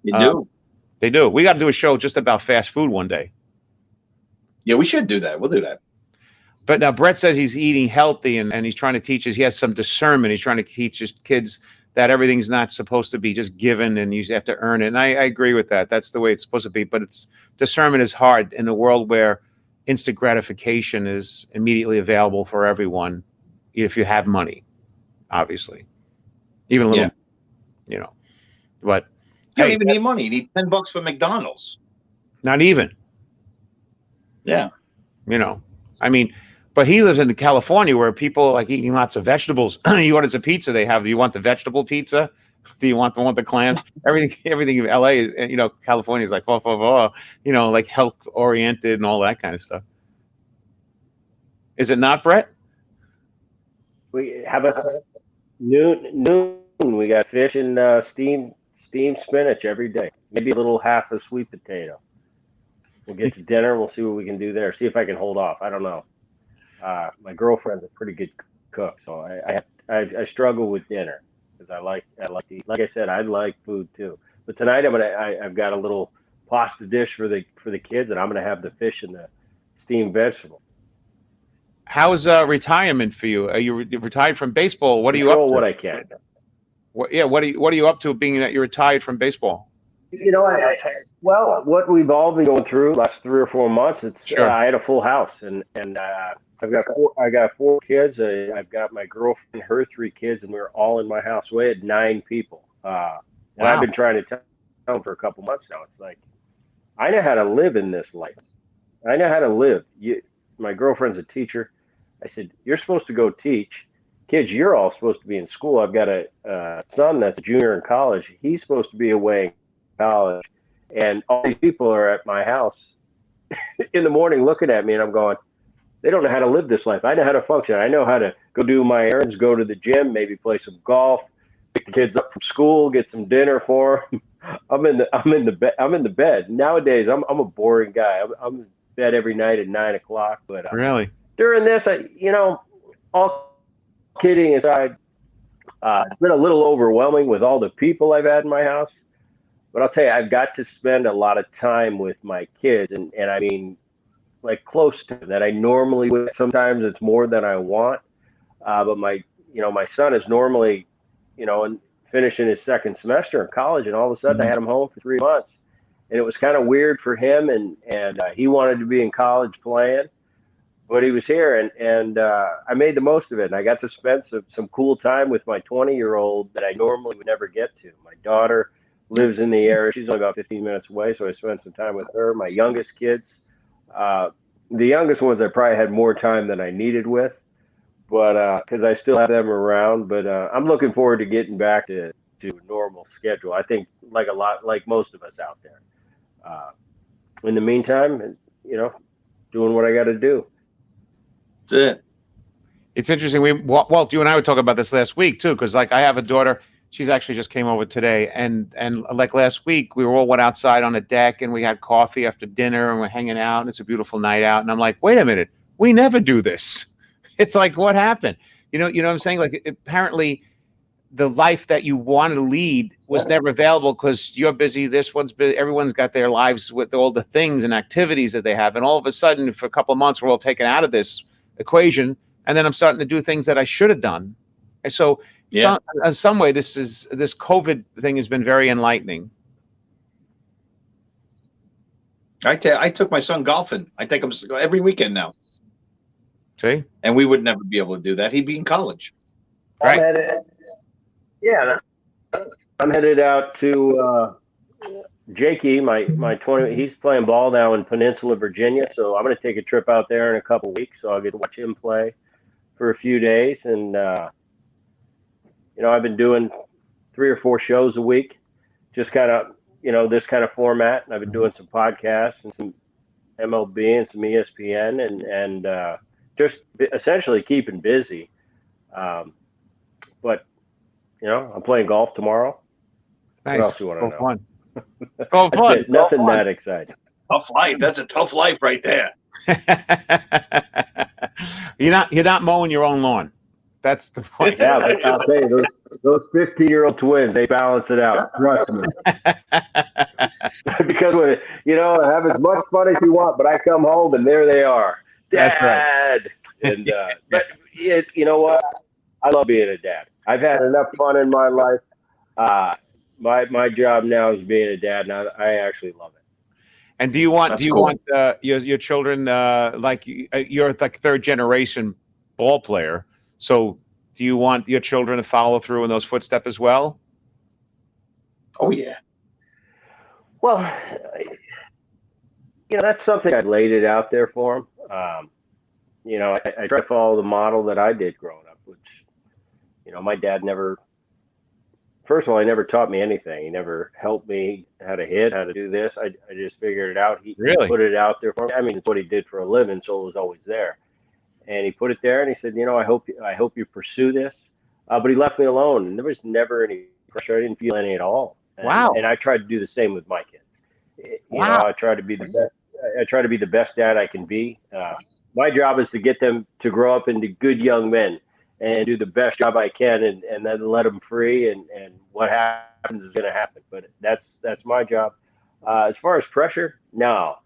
do. They do. We got to do a show just about fast food one day. Yeah, we should do that. We'll do that. But now Bret says he's eating healthy and he's trying to teach us. He has some discernment. He's trying to teach his kids that everything's not supposed to be just given and you have to earn it. And I agree with that. That's the way it's supposed to be. But discernment is hard in a world where instant gratification is immediately available for everyone if you have money, obviously. Even a little, but you don't even need money. You need $10 for McDonald's. Not even. Yeah. I mean, but he lives in California where people like eating lots of vegetables. He orders a pizza. You want the vegetable pizza? Do you want the one with the clams? Everything in LA is, California is like, like health oriented and all that kind of stuff. Is it not, Bret? We have a noon. We got fish and steamed spinach every day. Maybe a little half a sweet potato. We'll get to dinner. We'll see what we can do there. See if I can hold off. I don't know. My girlfriend's a pretty good cook, so I struggle with dinner because I like to eat. Like I said, I like food too. But tonight I've got a little pasta dish for the kids, and I'm gonna have the fish and the steamed vegetable. How's retirement for you? Are you retired from baseball? What are you up to? What I can. What are you up to, being that you're retired from baseball? What we've all been going through last 3 or 4 months. Sure. I had a full house, and I've got 4 kids. I've got my girlfriend, her 3 kids, and we were all in my house. We had 9 people, and Wow. I've been trying to tell them for a couple months now. It's like I know how to live in this life. I know how to live. My girlfriend's a teacher. I said, you're supposed to go teach. Kids, you're all supposed to be in school. I've got a son that's a junior in college. He's supposed to be away in college. And all these people are at my house in the morning looking at me, and I'm going, they don't know how to live this life. I know how to function. I know how to go do my errands, go to the gym, maybe play some golf, pick the kids up from school, get some dinner for them. I'm in the bed. Nowadays, I'm a boring guy. I'm in bed every night at 9 o'clock. But Really? During this, all kidding aside, it's been a little overwhelming with all the people I've had in my house. But I'll tell you, I've got to spend a lot of time with my kids, and I mean, like close to that. I normally would. Sometimes it's more than I want. But my son is normally, and finishing his second semester in college, and all of a sudden I had him home for 3 months, and it was kind of weird for him, and he wanted to be in college playing. But he was here, and I made the most of it. And I got to spend some cool time with my 20-year-old that I normally would never get to. My daughter lives in the area. She's only about 15 minutes away, so I spent some time with her. My youngest kids, the youngest ones I probably had more time than I needed with, but because I still have them around. But I'm looking forward to getting back to a normal schedule. I think like most of us out there. In the meantime, doing what I got to do. That's it. It's interesting. Walt, you and I were talking about this last week too, because like I have a daughter. She's actually just came over today, and like last week, we all went outside on the deck and we had coffee after dinner and we're hanging out, and it's a beautiful night out. And I'm like, wait a minute, we never do this. It's like, what happened? You know what I'm saying? Like apparently, the life that you want to lead was never available because you're busy. This one's busy. Everyone's got their lives with all the things and activities that they have, and all of a sudden, for a couple of months, we're all taken out of this equation, and then I'm starting to do things that I should have done. And so in some way, this COVID thing has been very enlightening. I took my son golfing. I take him every weekend now. See? And we would never be able to do that. He'd be in college. Right. I'm headed out to Jakey, my 20. He's playing ball now in Peninsula, Virginia. So I'm going to take a trip out there in a couple of weeks. So I'll get to watch him play for a few days. And, I've been doing 3 or 4 shows a week. just kind of, this kind of format. And I've been doing some podcasts and some MLB and some ESPN and just essentially keeping busy. But, I'm playing golf tomorrow. Nice. What else do you want to know? Fun. Go fun. It. Nothing that exciting. Tough life. That's a tough life right there. You're not mowing your own lawn. That's the point. Yeah, but I'll tell you, those 15-year-old twins, they balance it out. Trust me. Because I have as much fun as you want, but I come home and there they are, Dad. That's right. And but you know what? I love being a dad. I've had enough fun in my life. My job now is being a dad, and I actually love it. And do you want cool. your children like you're like third generation ball player? So do you want your children to follow through in those footsteps as well? Oh yeah. Well, that's something I laid it out there for them. I try to follow the model that I did growing up, which, my dad never. First of all, he never taught me anything. He never helped me how to hit, how to do this. I just figured it out. He put it out there for me. I mean, it's what he did for a living, so it was always there. And he put it there, and he said, I hope you pursue this. But he left me alone, and there was never any pressure. I didn't feel any at all. Wow. And I tried to do the same with my kids. Wow. I try to be the best. I try to be the best dad I can be. My job is to get them to grow up into good young men and do the best job I can, and then let them free. And what happens is going to happen. But that's my job. As far as pressure, no.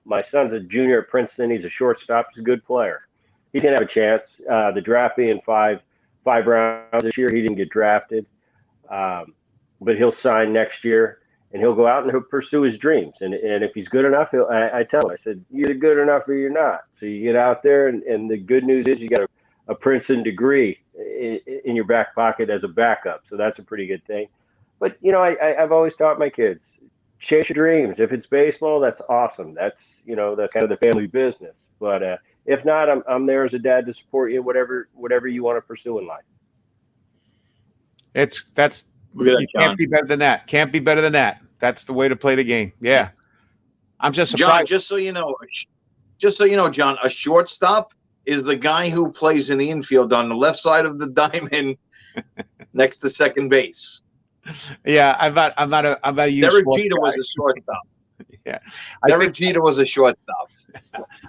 My son's a junior at Princeton. He's a shortstop. He's a good player. He's going to have a chance. The draft being five rounds this year, he didn't get drafted. But he'll sign next year, and he'll go out and he'll pursue his dreams. And if he's good enough, I tell him, I said, you're either good enough or you're not. So you get out there, and the good news is you got a Princeton degree in your back pocket as a backup. So that's a pretty good thing. But, I've always taught my kids, chase your dreams. If it's baseball, that's awesome. That's kind of the family business. But if not, I'm there as a dad to support you, whatever you want to pursue in life. You can't be better than that. Can't be better than that. That's the way to play the game. Yeah. I'm just surprised. John, just so you know, John, a shortstop is the guy who plays in the infield on the left side of the diamond next to second base. Yeah, I'm not a Derek Jeter was a shortstop. Yeah. Derek Jeter was a shortstop.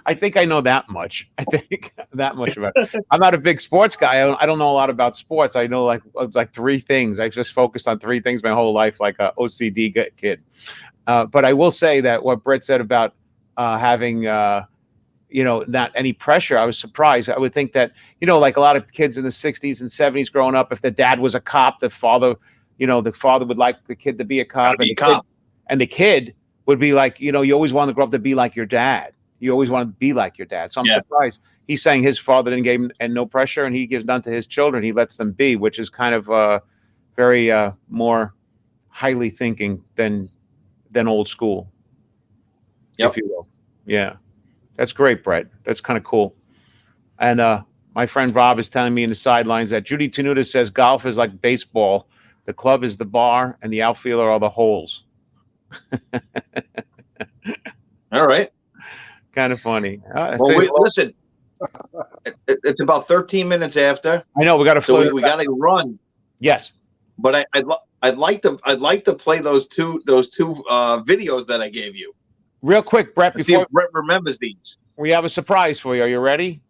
I think I know that much. I think that much about it. I'm not a big sports guy. I don't know a lot about sports. I know like three things. I've just focused on three things my whole life, like a OCD kid. But I will say that what Bret said about having, not any pressure, I was surprised. I would think that, like a lot of kids in the 60s and 70s growing up, if the dad was a cop, the father would like the kid to be a cop. And the kid would be like, you always want to grow up to be like your dad. You always want to be like your dad. So I'm surprised. He's saying his father didn't give him and no pressure, and he gives none to his children. He lets them be, which is kind of very more highly thinking than old school, if you will. Yeah, that's great, Bret. That's kind of cool. And my friend Rob is telling me in the sidelines that Judy Tenuta says golf is like baseball. The club is the bar, and the outfielder are the holes. All right. Kind of funny. Listen, it's about 13 minutes after. I know we got to. So we got to run. Yes, but I'd like to play those two videos that I gave you real quick, Bret. See if Bret remembers these. We have a surprise for you. Are you ready?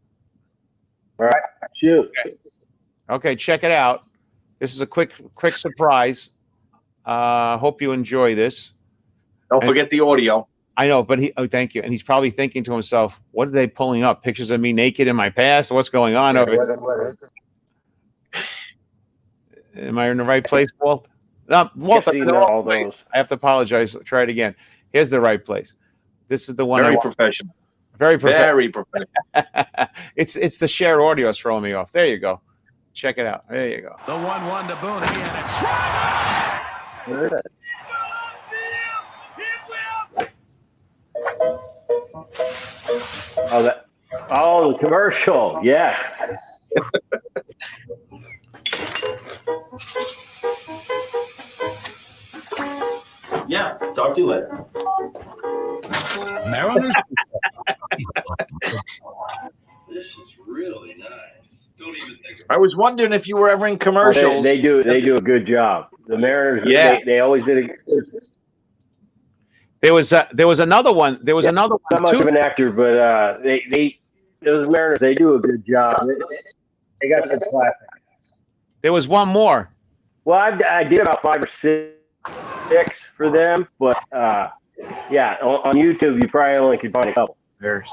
All right, shoot. Okay, check it out. This is a quick surprise. Hope you enjoy this. Don't forget the audio. I know, but thank you. And he's probably thinking to himself, what are they pulling up? Pictures of me naked in my past? What's going on over here? Am I in the right place, Walt? No, Walt, I have to apologize. Try it again. Here's the right place. This is the one. Very professional. Very professional. Very professional. It's the shared audio is throwing me off. There you go. Check it out. There you go. The 1-1 to Boone. He had a try. The commercial, yeah. Yeah, talk to you later. Mariners. This is really nice. Don't even think I was wondering if you were ever in commercials. They do a good job. The Mariners, Yeah. they always did There was another one. There was another not one much too. of an actor, but those Mariners, they do a good job. They got some classics. There was one more. Well, I did about 5 or 6 for them, but yeah, on YouTube you probably only could find a couple. Embarrassed.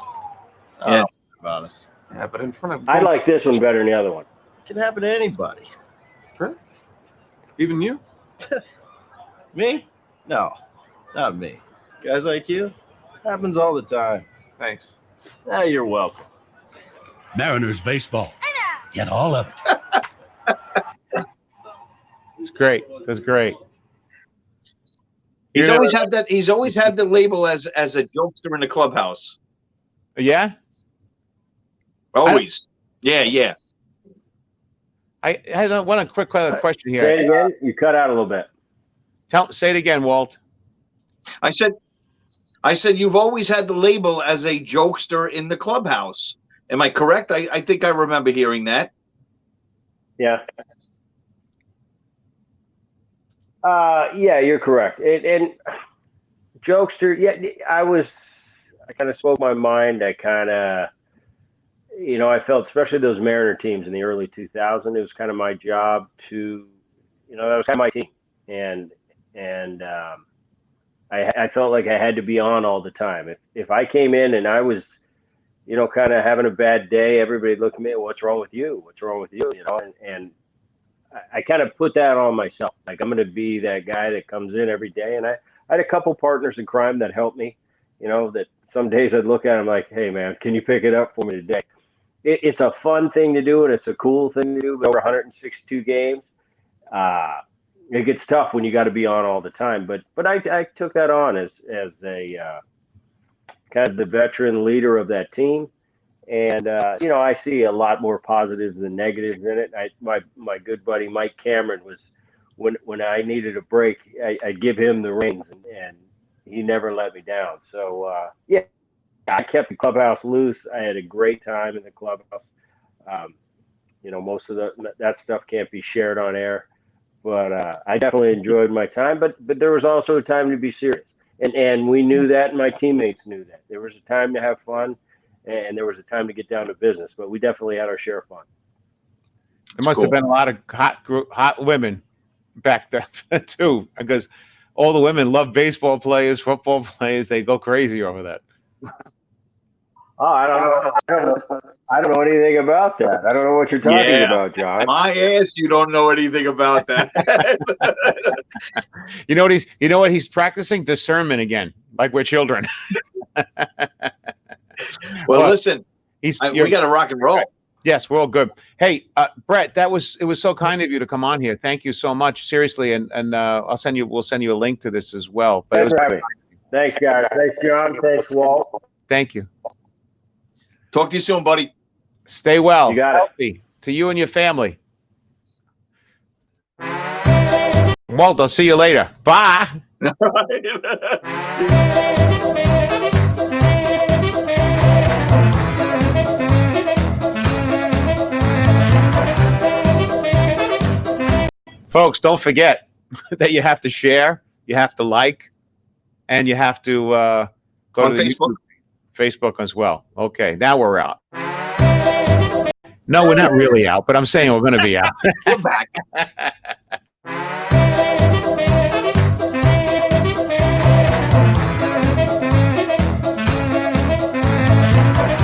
Yeah. About it. Yeah, but in front of I like this one better than the other one. it can happen to anybody. even you. Me? No, not me. Guys like you, happens all the time. Thanks. Ah, you're welcome. Mariners baseball. Get all of it. It's great. That's great. He's You know- always had that. He's always had the label as a jokester in the clubhouse. Yeah. Always. Yeah. I had one quick question Say here. it again. You cut out a little bit. Say it again, Walt. I said you've always had the label as a jokester in the clubhouse. Am I correct? I think I remember hearing that. Yeah. Yeah, you're correct. And jokester, yeah, I kind of spoke my mind. I kind of, I felt, especially those Mariner teams in the early 2000s, it was kind of my job to, that was kind of my team. And I felt like I had to be on all the time. If I came in and I was, kind of having a bad day, everybody looked at me, what's wrong with you? What's wrong with you? And I kind of put that on myself. Like, I'm going to be that guy that comes in every day. And I had a couple partners in crime that helped me, that some days I'd look at them like, hey, man, can you pick it up for me today? It's a fun thing to do, and it's a cool thing to do. Over 162 games. It gets tough when you got to be on all the time. But I took that on as a kind of the veteran leader of that team. And, I see a lot more positives than negatives in it. My good buddy Mike Cameron was, when I needed a break, I'd give him the reins, and he never let me down. So, yeah, I kept the clubhouse loose. I had a great time in the clubhouse. Most of that stuff can't be shared on air, but I definitely enjoyed my time. But there was also a time to be serious, and we knew that, and my teammates knew that. There was a time to have fun, and there was a time to get down to business. But we definitely had our share of fun. There must have been a lot of hot women back then too, because all the women love baseball players, football players. They go crazy over that. Oh, I don't know anything about that. I don't know what you're talking about, John. My ass, you don't know anything about that. You know what he's practicing? Discernment again, like we're children. Well, listen, we got to rock and roll. Yes, we're all good. Hey, Bret, it was so kind of you to come on here. Thank you so much, seriously, and we'll send you a link to this as well. But Thanks, guys. Thanks, John. Thanks, Walt. Thank you. Talk to you soon, buddy. Stay well. You got it. To you and your family. Walt, I'll see you later. Bye. Folks, don't forget that you have to share, you have to like, and you have to go on to Facebook. Facebook as well. Okay, now we're out. No, we're not really out, but I'm saying we're going to be out. We're back.